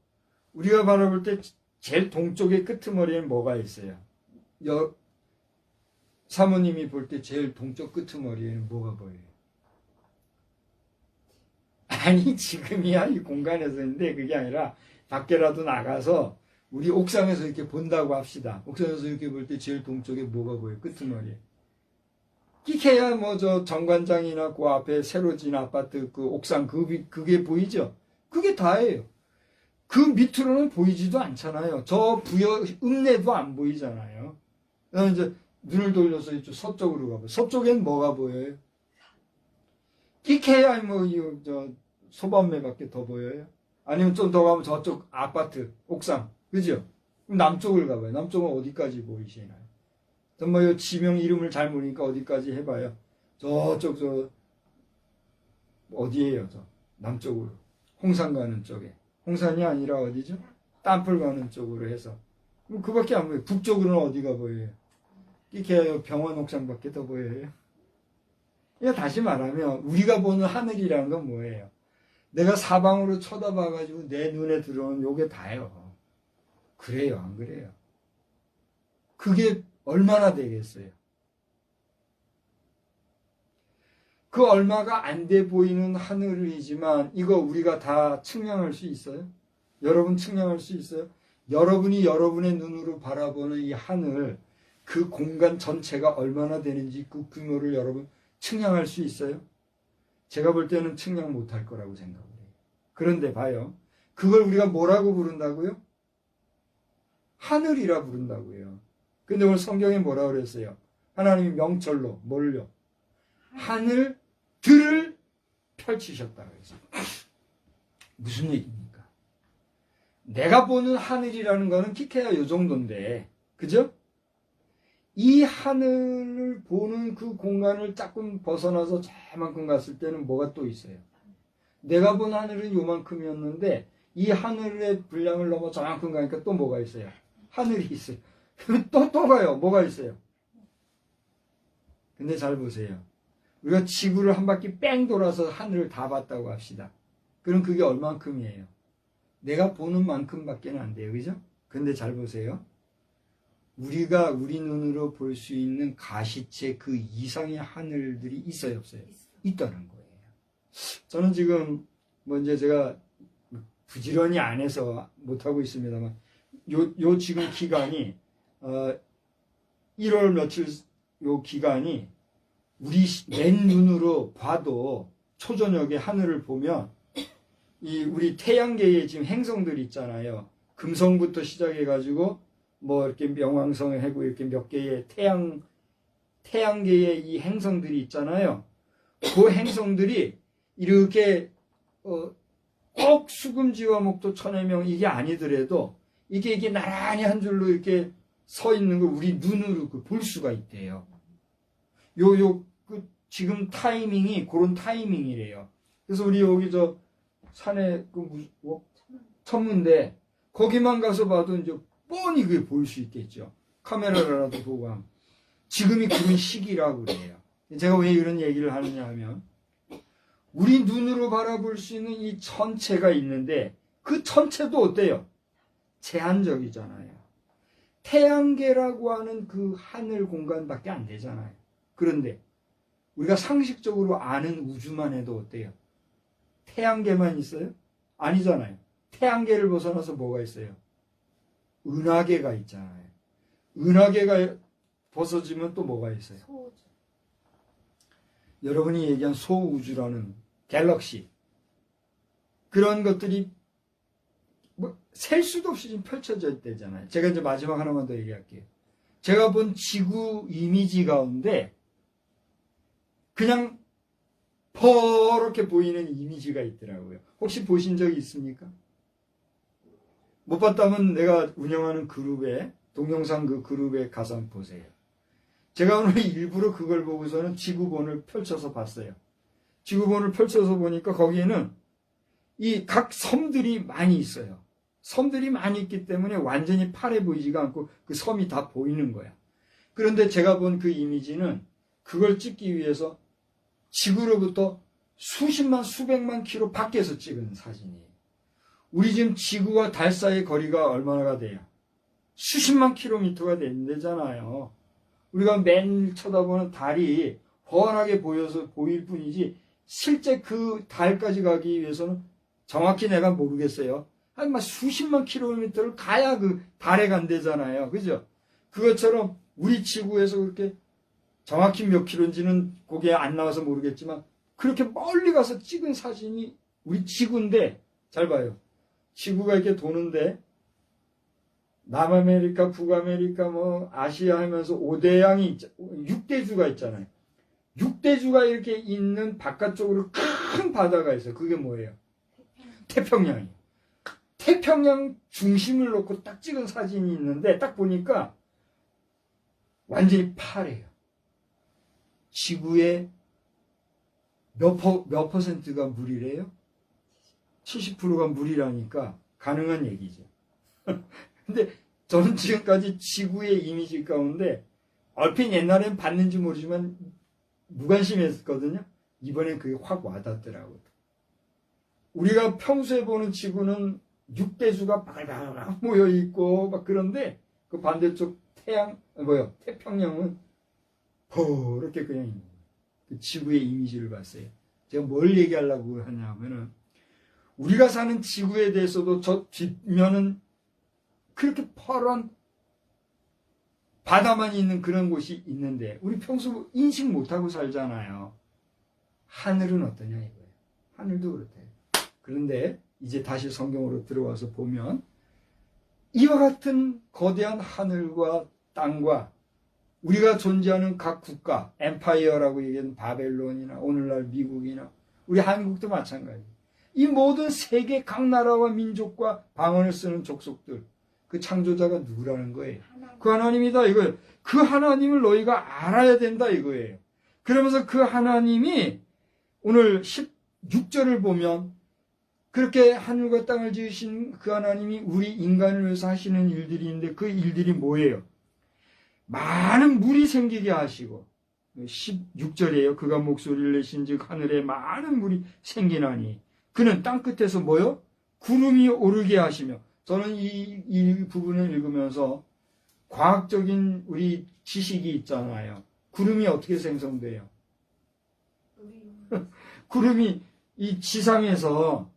우리가 바라볼 때 제일 동쪽의 끄트머리에는 뭐가 있어요? 사모님이 볼 때 제일 동쪽 끄트머리에는 뭐가 보여요? 아니, 지금이야 이 공간에서인데 그게 아니라 밖에라도 나가서 우리 옥상에서 이렇게 본다고 합시다. 옥상에서 이렇게 볼 때 제일 동쪽에 뭐가 보여요? 끄트머리에. 끼케야 저 정관장이나 그 앞에 새로 지은 아파트 그 옥상 그게 보이죠? 그게 다예요. 그 밑으로는 보이지도 않잖아요. 저 부여 읍내도 안 보이잖아요. 그다음에 이제 눈을 돌려서 이쪽 서쪽으로 가봐요. 서쪽엔 뭐가 보여요? 끼케야 소반매밖에 더 보여요? 아니면 좀 더 가면 저쪽 아파트 옥상, 그죠? 그럼 남쪽을 가봐요. 남쪽은 어디까지 보이시나요? 정말 지명 이름을 잘 모르니까 어디까지 해봐요. 저쪽 어디예요? 저 남쪽으로 홍산 가는 쪽에. 홍산이 아니라 어디죠? 땀풀 가는 쪽으로 해서. 그럼 그밖에 안 보여요. 북쪽으로는 어디가 보여요? 이렇게 병원 옥상밖에 더 보여요. 그러니까 다시 말하면 우리가 보는 하늘이라는 건 뭐예요? 내가 사방으로 쳐다봐가지고 내 눈에 들어오는 요게 다예요. 그래요, 안 그래요? 그게 얼마나 되겠어요? 그 얼마가 안 돼 보이는 하늘이지만 이거 우리가 다 측량할 수 있어요? 여러분 측량할 수 있어요? 여러분이 여러분의 눈으로 바라보는 이 하늘, 그 공간 전체가 얼마나 되는지 그 규모를 여러분 측량할 수 있어요? 제가 볼 때는 측량 못할 거라고 생각을 해요. 그런데 봐요. 그걸 우리가 뭐라고 부른다고요? 하늘이라 부른다고요. 근데 오늘 성경에 뭐라고 그랬어요? 하나님이 명철로 뭘요? 하늘들을 펼치셨다고 했어요. 무슨 얘기입니까? 내가 보는 하늘이라는 거는 키케야 요 정도인데, 그죠? 이 하늘을 보는 그 공간을 조금 벗어나서 저만큼 갔을 때는 뭐가 또 있어요? 내가 본 하늘은 요만큼이었는데 이 하늘의 분량을 넘어 저만큼 가니까 또 뭐가 있어요? 하늘이 있어요. 또 가요. 뭐가 있어요? 근데 잘 보세요. 우리가 지구를 한 바퀴 뺑 돌아서 하늘을 다 봤다고 합시다. 그럼 그게 얼만큼이에요? 내가 보는 만큼밖에 안 돼요. 그죠? 근데 잘 보세요. 우리가 우리 눈으로 볼 수 있는 가시체 그 이상의 하늘들이 있어요, 없어요? 있다는 거예요. 저는 지금 이제 제가 부지런히 안 해서 못하고 있습니다만 요 지금 기간이 1월 며칠 요 기간이 우리 맨눈으로 봐도 초저녁에 하늘을 보면 우리 태양계에 지금 행성들이 있잖아요. 금성부터 시작해가지고 뭐 이렇게 명왕성을 하고 이렇게 몇 개의 태양계의 이 행성들이 있잖아요. 그 행성들이 이렇게 꼭 수금지와 목도 천해명 이게 아니더라도 이게 나란히 한 줄로 이렇게 서 있는 걸 우리 눈으로 볼 수가 있대요. 지금 타이밍이 그런 타이밍이래요. 그래서 우리 여기 저 산에 천문대 거기만 가서 봐도 이제 뻔히 그게 보일 수 있겠죠. 카메라라도 보고 하면. 지금이 그런 시기라고 그래요. 제가 왜 이런 얘기를 하느냐 하면 우리 눈으로 바라볼 수 있는 이 천체가 있는데 그 천체도 어때요? 제한적이잖아요. 태양계라고 하는 그 하늘 공간밖에 안 되잖아요. 그런데 우리가 상식적으로 아는 우주만 해도 어때요? 태양계만 있어요? 아니잖아요. 태양계를 벗어나서 뭐가 있어요? 은하계가 있잖아요. 은하계가 벗어지면 또 뭐가 있어요? 소우주. 여러분이 얘기한 소우주라는 갤럭시 그런 것들이 셀 수도 없이 지금 펼쳐져 있대잖아요. 제가 이제 마지막 하나만 더 얘기할게요. 제가 본 지구 이미지 가운데 그냥 퍼렇게 보이는 이미지가 있더라고요. 혹시 보신 적이 있습니까? 못 봤다면 내가 운영하는 그룹에 동영상 그 그룹에 가서 한번 보세요. 제가 오늘 일부러 그걸 보고서는 지구본을 펼쳐서 봤어요. 지구본을 펼쳐서 보니까 거기에는 이 각 섬들이 많이 있어요. 섬들이 많이 있기 때문에 완전히 파래 보이지가 않고 그 섬이 다 보이는 거야. 그런데 제가 본 그 이미지는 그걸 찍기 위해서 지구로부터 수십만 수백만 킬로 밖에서 찍은 사진이에요. 우리 지금 지구와 달 사이의 거리가 얼마나 돼요? 수십만 킬로미터가 된대잖아요. 우리가 매일 쳐다보는 달이 훤하게 보일 뿐이지 실제 그 달까지 가기 위해서는 정확히 내가 모르겠어요. 한 수십만 킬로미터를 가야 그 달에 간대잖아요. 그죠? 그것처럼 우리 지구에서 그렇게 정확히 몇 킬로인지는 거기에 안 나와서 모르겠지만 그렇게 멀리 가서 찍은 사진이 우리 지구인데 잘 봐요. 지구가 이렇게 도는데 남아메리카, 북아메리카, 아시아 하면서 6대주가 있잖아요. 6대주가 이렇게 있는 바깥쪽으로 큰 바다가 있어요. 그게 뭐예요? 태평양이에요. 태평양 중심을 놓고 딱 찍은 사진이 있는데 딱 보니까 완전히 파래요. 지구의 몇 퍼센트가 물이래요? 70%가 물이라니까 가능한 얘기죠. 근데 저는 지금까지 지구의 이미지 가운데 얼핏 옛날엔 봤는지 모르지만 무관심했거든요. 이번엔 그게 확 와닿더라고요. 우리가 평소에 보는 지구는 6대주가 바글바글 모여있고 막 그런데 그 반대쪽 태평양은 이렇게 그냥 있는 거예요. 그 지구의 이미지를 봤어요. 제가 뭘 얘기하려고 하냐면은 우리가 사는 지구에 대해서도 저 뒷면은 그렇게 파란 바다만 있는 그런 곳이 있는데 우리 평소 인식 못하고 살잖아요. 하늘은 어떠냐 이거예요. 하늘도 그렇대요. 그런데 이제 다시 성경으로 들어와서 보면 이와 같은 거대한 하늘과 땅과 우리가 존재하는 각 국가, 엠파이어라고 얘기하는 바벨론이나 오늘날 미국이나 우리 한국도 마찬가지예요. 이 모든 세계 각 나라와 민족과 방언을 쓰는 족속들 그 창조자가 누구라는 거예요? 그 하나님이다 이거예요. 그 하나님을 너희가 알아야 된다 이거예요. 그러면서 그 하나님이 오늘 16절을 보면 그렇게 하늘과 땅을 지으신 그 하나님이 우리 인간을 위해서 하시는 일들이 있는데 그 일들이 뭐예요? 많은 물이 생기게 하시고 16절이에요. 그가 목소리를 내신즉 하늘에 많은 물이 생기나니 그는 땅끝에서 뭐요? 구름이 오르게 하시며 저는 이 부분을 읽으면서 과학적인 우리 지식이 있잖아요. 구름이 어떻게 생성돼요? 구름이 이 지상에서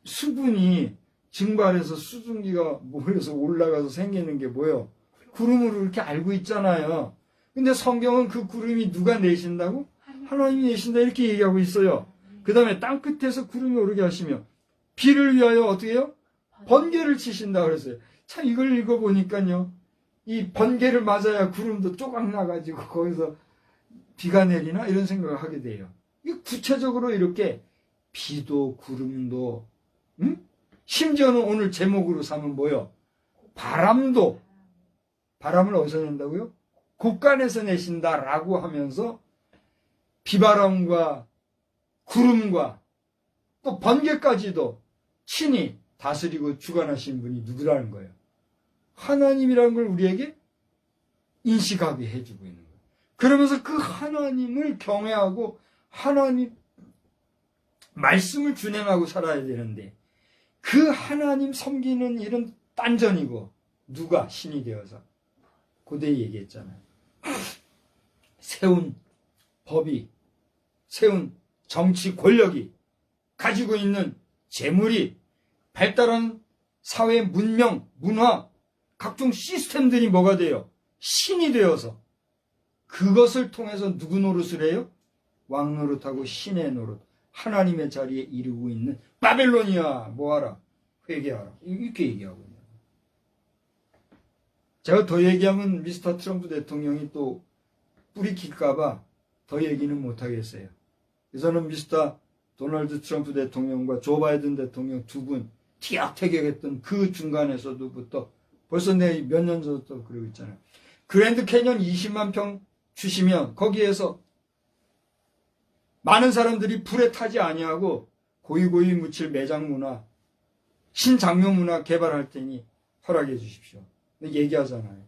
수분이 증발해서 수증기가 모여서 올라가서 생기는 게 뭐예요? 구름으로 이렇게 알고 있잖아요. 근데 성경은 그 구름이 누가 내신다고? 하나님이 내신다 이렇게 얘기하고 있어요. 그 다음에 땅끝에서 구름이 오르게 하시며 비를 위하여 어떻게 해요? 번개를 치신다 그랬어요. 참 이걸 읽어보니까요. 이 번개를 맞아야 구름도 쪼각 나가지고 거기서 비가 내리나 이런 생각을 하게 돼요. 이 구체적으로 이렇게 비도 구름도 심지어는 오늘 제목으로 삼은 뭐요? 바람도 바람을 어디서 낸다고요? 곳간에서 내신다라고 하면서 비바람과 구름과 또 번개까지도 친히 다스리고 주관하신 분이 누구라는 거예요? 하나님이라는 걸 우리에게 인식하게 해주고 있는 거예요. 그러면서 그 하나님을 경외하고 하나님 말씀을 준행하고 살아야 되는데 그 하나님 섬기는 일은 딴전이고 누가 신이 되어서 고대에 얘기했잖아요. 세운 법이 세운 정치 권력이 가지고 있는 재물이 발달한 사회 문명, 문화, 각종 시스템들이 뭐가 돼요? 신이 되어서 그것을 통해서 누구 노릇을 해요? 왕 노릇하고 신의 노릇, 하나님의 자리에 이르고 있는 바벨론이야 뭐하라? 회개하라. 이렇게 얘기하고 있는 거예요. 제가 더 얘기하면 미스터 트럼프 대통령이 또 뿌리킬까봐 더 얘기는 못하겠어요. 그래서는 미스터 도널드 트럼프 대통령과 조 바이든 대통령 두 분 티격태격했던 그 중간에서도부터 벌써 내 몇 년 전부터 그러고 있잖아요. 그랜드 캐년 20만 평 주시면 거기에서 많은 사람들이 불에 타지 아니하고 고이고이 묻힐 매장 문화, 신장묘 문화 개발할 테니 허락해 주십시오. 얘기하잖아요.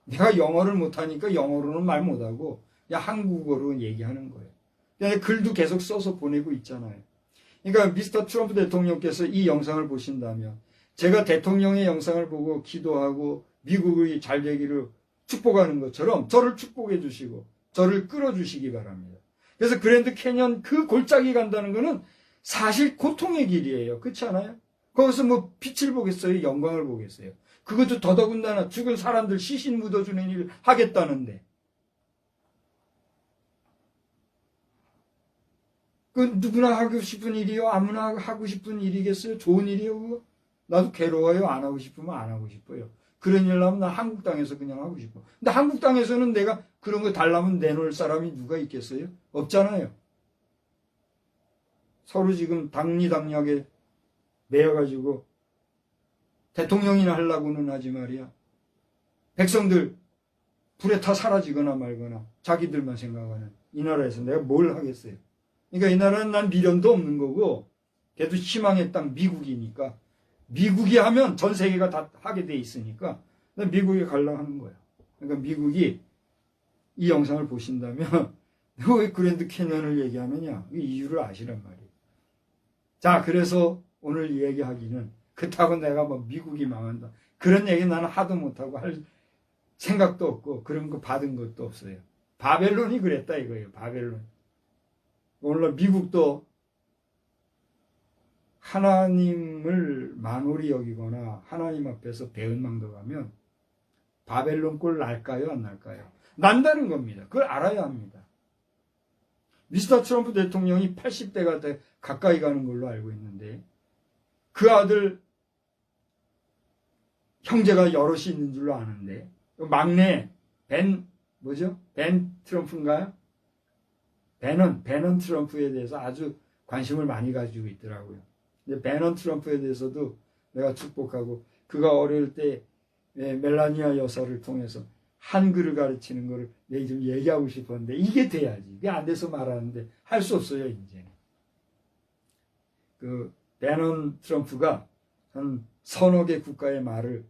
내가 영어를 못하니까 영어로는 말 못하고 그냥 한국어로 얘기하는 거예요. 그냥 글도 계속 써서 보내고 있잖아요. 그러니까 미스터 트럼프 대통령께서 이 영상을 보신다면 제가 대통령의 영상을 보고 기도하고 미국이 잘 되기를 축복하는 것처럼 저를 축복해 주시고 저를 끌어주시기 바랍니다. 그래서 그랜드 캐년 그 골짜기 간다는 것은 사실 고통의 길이에요. 그렇지 않아요? 거기서 뭐 빛을 보겠어요? 영광을 보겠어요? 그것도 더더군다나 죽은 사람들 시신 묻어주는 일을 하겠다는데 그 누구나 하고 싶은 일이요? 아무나 하고 싶은 일이겠어요? 좋은 일이요? 그거? 나도 괴로워요. 안 하고 싶으면 안 하고 싶어요. 그런 일 하면 나 한국 땅에서 그냥 하고 싶어. 근데 한국 땅에서는 내가 그런 거 달라면 내놓을 사람이 누가 있겠어요? 없잖아요. 서로 지금 당리당략에 매여가지고 대통령이나 하려고는 하지 말이야. 백성들 불에 타 사라지거나 말거나 자기들만 생각하는 이 나라에서 내가 뭘 하겠어요? 그러니까 이 나라는 난 미련도 없는 거고 걔도 희망의 땅 미국이니까 미국이 하면 전 세계가 다 하게 돼 있으니까 난 미국에 가려고 하는 거야. 그러니까 미국이 이 영상을 보신다면 너 왜 그랜드 캐년을 얘기하느냐? 이 이유를 아시란 말이에요. 자, 그래서 오늘 얘기하기는 그렇다고 내가 뭐 미국이 망한다. 그런 얘기 나는 하도 못하고 할 생각도 없고 그런 거 받은 것도 없어요. 바벨론이 그랬다 이거예요. 바벨론. 오늘날 미국도 하나님을 만홀히 여기거나 하나님 앞에서 배은망덕하면 바벨론 꼴 날까요? 안 날까요? 난다는 겁니다. 그걸 알아야 합니다. 미스터 트럼프 대통령이 80대가 가까이 가는 걸로 알고 있는데 그 아들 형제가 여럿이 있는 줄로 아는데 막내 벤 트럼프인가요? 베넌 트럼프에 대해서 아주 관심을 많이 가지고 있더라고요. 근데 베넌 트럼프에 대해서도 내가 축복하고 그가 어릴 때 멜라니아 여사를 통해서 한글을 가르치는 거를 내가 좀 얘기하고 싶었는데 이게 돼야지. 이게 안 돼서 말하는데 할 수 없어요 이제는. 그 베넌 트럼프가 한 서너 개 국가의 말을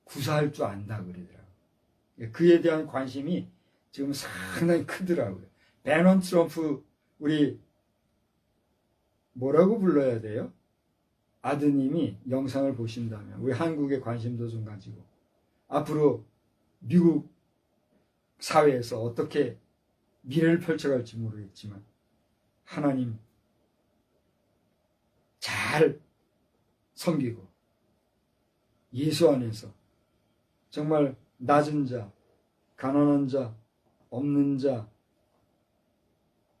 구사할 줄 안다 그러더라고요. 그에 대한 관심이 지금 상당히 크더라고요. 베넌 트럼프 우리 뭐라고 불러야 돼요? 아드님이 영상을 보신다면 우리 한국에 관심도 좀 가지고 앞으로 미국 사회에서 어떻게 미래를 펼쳐갈지 모르겠지만 하나님 잘 섬기고 예수 안에서 정말 낮은 자, 가난한 자, 없는 자,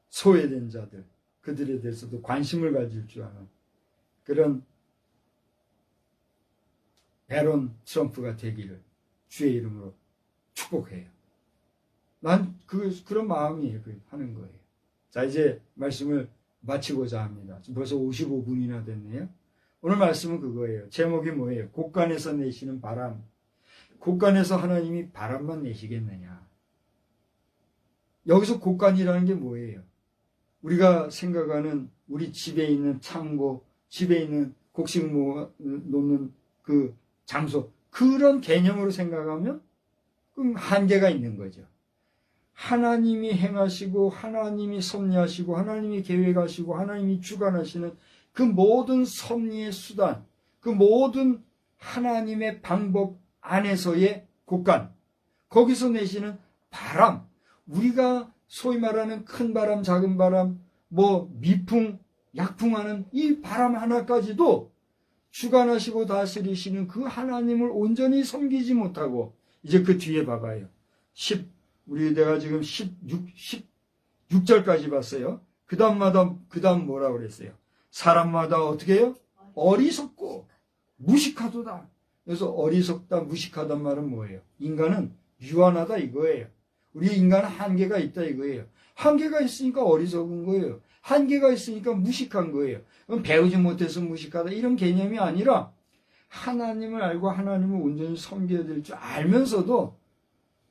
소외된 자들, 그들에 대해서도 관심을 가질 줄 아는 그런 베론 트럼프가 되기를 주의 이름으로 축복해요. 난 그런 마음이에요. 하는 거예요. 자, 이제 말씀을 마치고자 합니다. 지금 벌써 55분이나 됐네요. 오늘 말씀은 그거예요. 제목이 뭐예요? 곳간에서 내시는 바람. 곳간에서 하나님이 바람만 내시겠느냐. 여기서 곳간이라는 게 뭐예요? 우리가 생각하는 우리 집에 있는 창고, 집에 있는 곡식 놓는 그 장소, 그런 개념으로 생각하면 그럼 한계가 있는 거죠. 하나님이 행하시고 하나님이 섭리하시고 하나님이 계획하시고 하나님이 주관하시는 그 모든 섭리의 수단, 그 모든 하나님의 방법 안에서의 곳간, 거기서 내시는 바람, 우리가 소위 말하는 큰 바람, 작은 바람, 미풍, 약풍하는 이 바람 하나까지도 주관하시고 다스리시는 그 하나님을 온전히 섬기지 못하고, 이제 그 뒤에 봐봐요. 내가 지금 16절까지 봤어요. 그 다음 뭐라 그랬어요? 사람마다 어떻게 해요? 어리석고 무식하도다. 그래서 어리석다, 무식하단 말은 뭐예요? 인간은 유한하다 이거예요. 우리 인간은 한계가 있다 이거예요. 한계가 있으니까 어리석은 거예요. 한계가 있으니까 무식한 거예요. 그럼 배우지 못해서 무식하다 이런 개념이 아니라 하나님을 알고 하나님을 온전히 섬겨야 될 줄 알면서도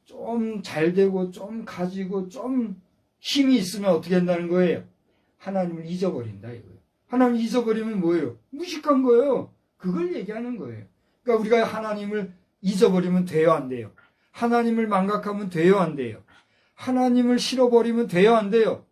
좀 잘되고 좀 가지고 좀 힘이 있으면 어떻게 한다는 거예요? 하나님을 잊어버린다 이거예요. 하나님을 잊어버리면 뭐예요? 무식한 거예요. 그걸 얘기하는 거예요. 그러니까 우리가 하나님을 잊어버리면 돼요, 안 돼요? 하나님을 망각하면 돼요, 안 돼요? 하나님을 싫어버리면 돼요, 안 돼요?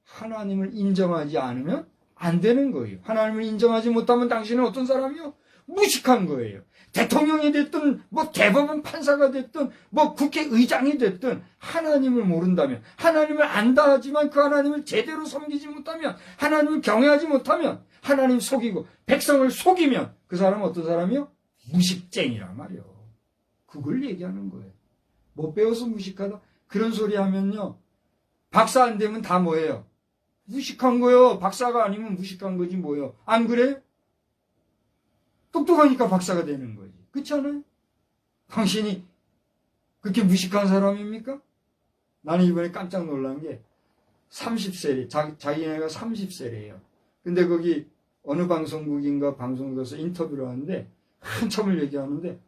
하나님을 인정하지 않으면 안 되는 거예요. 하나님을 인정하지 못하면 당신은 어떤 사람이요? 무식한 거예요. 대통령이 됐든 대법원 판사가 됐든 국회의장이 됐든 하나님을 모른다면, 하나님을 안다 하지만 그 하나님을 제대로 섬기지 못하면, 하나님을 경외하지 못하면, 하나님 속이고 백성을 속이면 그 사람은 어떤 사람이요? 무식쟁이란 말이요. 그걸 얘기하는 거예요. 못 배워서 무식하다? 그런 소리 하면요, 박사 안 되면 다 뭐예요? 무식한 거요. 박사가 아니면 무식한 거지 뭐예요. 안 그래요? 똑똑하니까 박사가 되는 거지. 그렇지 않아요? 당신이 그렇게 무식한 사람입니까? 나는 이번에 깜짝 놀란 게 30세래. 자기네가 30세래요. 근데 거기 어느 방송국인가 방송국에서 인터뷰를 하는데 한참을 얘기하는데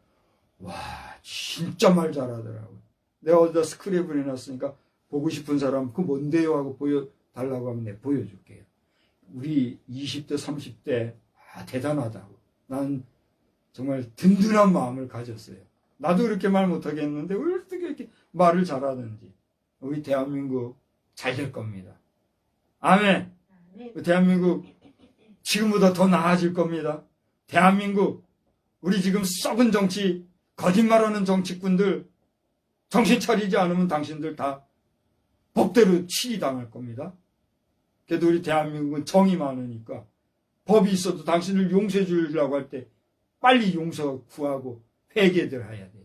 와 진짜 말 잘하더라고요. 내가 어디다 스크랩을 해놨으니까 보고 싶은 사람 그거 뭔데요 하고 보여달라고 하면 내가 보여줄게요. 우리 20대 30대 대단하다고. 난 정말 든든한 마음을 가졌어요. 나도 그렇게 말 못하겠는데 왜 어떻게 이렇게 말을 잘하는지. 우리 대한민국 잘 될 겁니다. 아멘. 대한민국 지금보다 더 나아질 겁니다. 대한민국 우리 지금 썩은 정치, 거짓말하는 정치꾼들 정신 차리지 않으면 당신들 다 법대로 치리당할 겁니다. 그래도 우리 대한민국은 정이 많으니까 법이 있어도 당신을 용서해 주려고 할 때 빨리 용서 구하고 회개들 해야 돼요.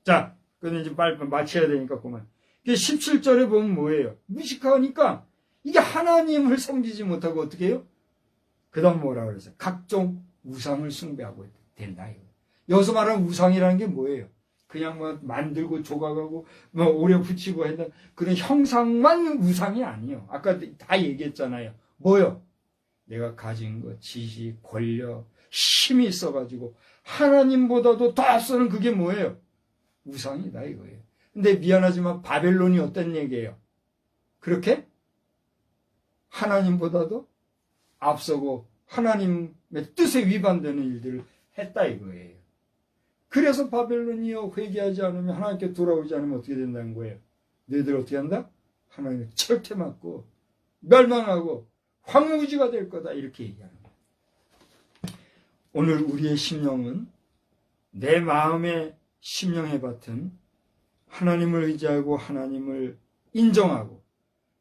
자, 그건 이제 빨리 마쳐야 되니까 그만. 17절에 보면 뭐예요? 무식하니까 이게 하나님을 섬기지 못하고 어떻게 해요? 그 다음 뭐라 그랬어요? 각종 우상을 숭배하고 된다. 여기서 말하는 우상이라는 게 뭐예요? 그냥 만들고 조각하고 오려 붙이고 했던 그런 형상만 우상이 아니에요. 아까 다 얘기했잖아요. 뭐요? 내가 가진 것, 지식, 권력, 힘이 있어가지고 하나님보다도 더 앞서는 그게 뭐예요? 우상이다 이거예요. 근데 미안하지만 바벨론이 어떤 얘기예요? 그렇게 하나님보다도 앞서고 하나님의 뜻에 위반되는 일들을 했다 이거예요. 그래서 바벨론이요 회개하지 않으면 하나님께 돌아오지 않으면 어떻게 된다는 거예요? 너희들 어떻게 한다? 하나님을 철퇴맞고 멸망하고 황무지가 될 거다 이렇게 얘기하는 거예요. 오늘 우리의 심령은 내 마음의 심령에 받은 하나님을 의지하고 하나님을 인정하고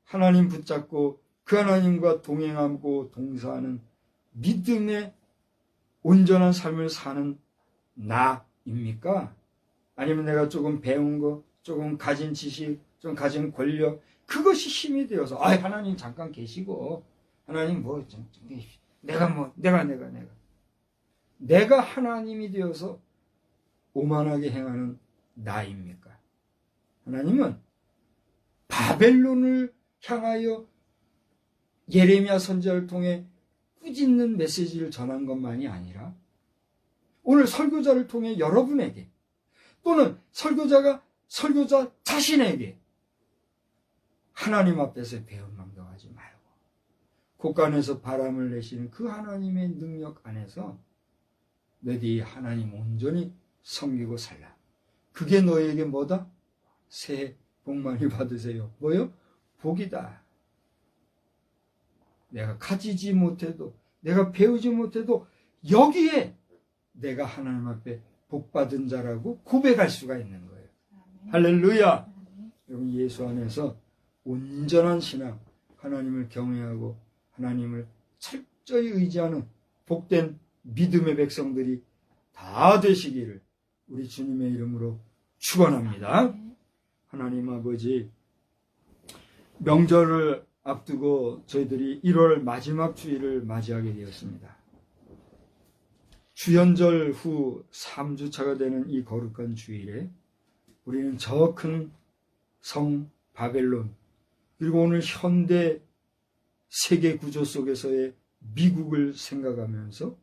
하나님 붙잡고 그 하나님과 동행하고 동사하는 믿음의 온전한 삶을 사는 나입니까? 아니면 내가 조금 배운 거, 조금 가진 지식, 좀 가진 권력, 그것이 힘이 되어서 하나님 잠깐 계시고 하나님 내가 하나님이 되어서 오만하게 행하는 나입니까? 하나님은 바벨론을 향하여 예레미야 선지자를 통해 꾸짖는 메시지를 전한 것만이 아니라 오늘 설교자를 통해 여러분에게 또는 설교자 자신에게 하나님 앞에서 배은망덕하지 말고 곳간에서 바람을 내시는 그 하나님의 능력 안에서 너희 하나님 온전히 섬기고 살라. 그게 너에게 뭐다? 새해 복 많이 받으세요. 뭐요? 복이다. 내가 가지지 못해도, 내가 배우지 못해도 여기에 내가 하나님 앞에 복 받은 자라고 고백할 수가 있는 거예요. 할렐루야. 여러분, 예수 안에서 온전한 신앙, 하나님을 경외하고 하나님을 철저히 의지하는 복된 믿음의 백성들이 다 되시기를 우리 주님의 이름으로 축원합니다. 하나님 아버지, 명절을 앞두고 저희들이 1월 마지막 주일을 맞이하게 되었습니다. 주연절 후 3주차가 되는 이 거룩한 주일에 우리는 저 큰 성 바벨론, 그리고 오늘 현대 세계 구조 속에서의 미국을 생각하면서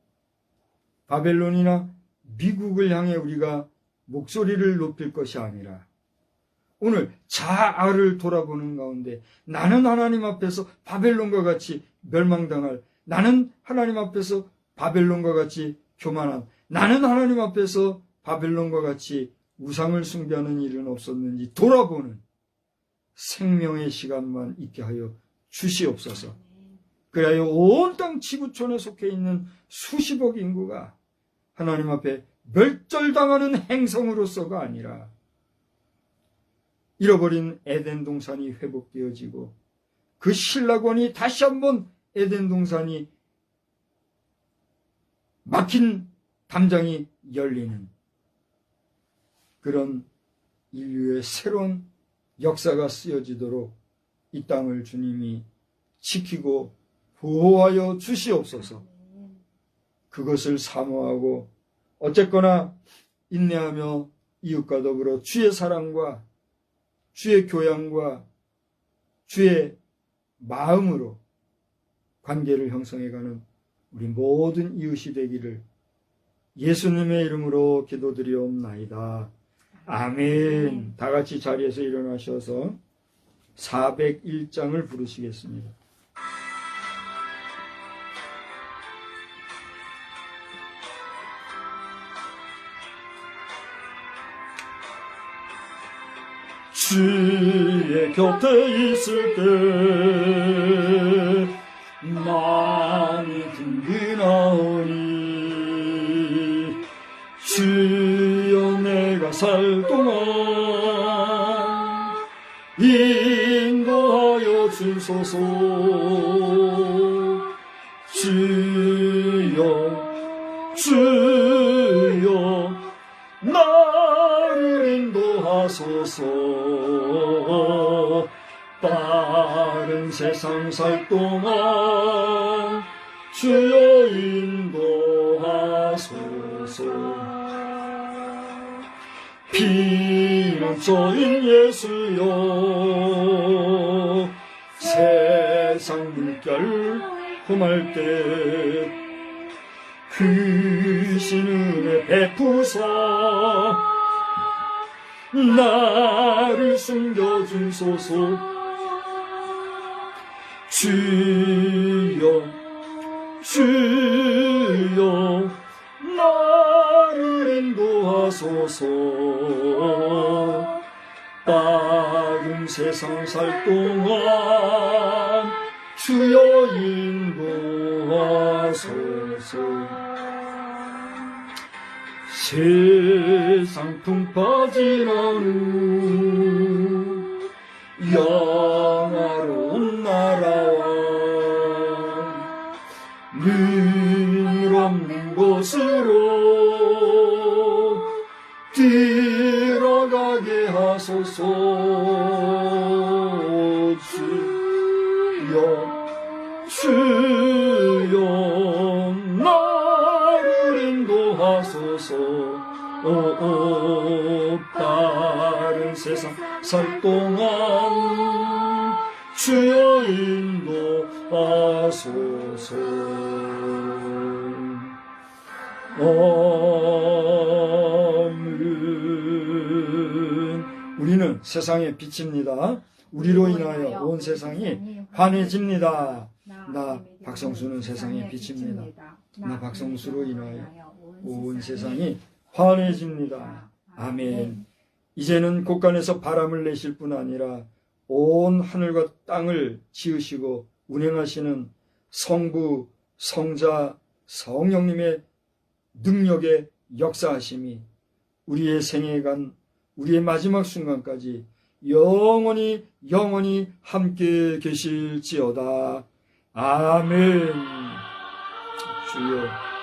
바벨론이나 미국을 향해 우리가 목소리를 높일 것이 아니라 오늘 자아를 돌아보는 가운데 나는 하나님 앞에서 바벨론과 같이 멸망당할, 나는 하나님 앞에서 바벨론과 같이 교만한, 나는 하나님 앞에서 바벨론과 같이 우상을 숭배하는 일은 없었는지 돌아보는 생명의 시간만 있게 하여 주시옵소서. 그래야 온 땅 지구촌에 속해 있는 수십억 인구가 하나님 앞에 멸절당하는 행성으로서가 아니라 잃어버린 에덴 동산이 회복되어지고 그 신라권이 다시 한번 에덴 동산이 막힌 담장이 열리는 그런 인류의 새로운 역사가 쓰여지도록 이 땅을 주님이 지키고 보호하여 주시옵소서. 그것을 사모하고 어쨌거나 인내하며 이웃과 더불어 주의 사랑과 주의 교양과 주의 마음으로 관계를 형성해가는 우리 모든 이웃이 되기를 예수님의 이름으로 기도드리옵나이다. 아멘. 다 같이 자리에서 일어나셔서 401장을 부르시겠습니다. 주의 곁에 있을 때 많이 든든하오니 주여 내가 살 동안 인도하여 주소서. 주여 나를 인도하소서. 빠른 세상 살 동안 주여 인도하소서. 피난처인 예수여 세상 물결 험할 때 크신 은혜 베푸사 나를 숨겨주소서. 주여 나를 인도하소서. 빠른 세상 살 동안 주여 인도하소서. 세상 풍파지나는 영화로운 나라와 늘 없는 곳으로 들어가게 하소서. 다른 세상 살 동안 주여 인도하소서. 아멘. 우리는 세상의 빛입니다. 우리로 인하여 온 세상이 환해집니다. 나 박성수는 세상의 빛입니다. 나 박성수로 인하여 온 세상이 환해집니다. 아멘. 이제는 곳간에서 바람을 내실 뿐 아니라 온 하늘과 땅을 지으시고 운행하시는 성부, 성자, 성령님의 능력의 역사하심이 우리의 생애간, 우리의 마지막 순간까지 영원히 함께 계실지어다. 아멘. 주여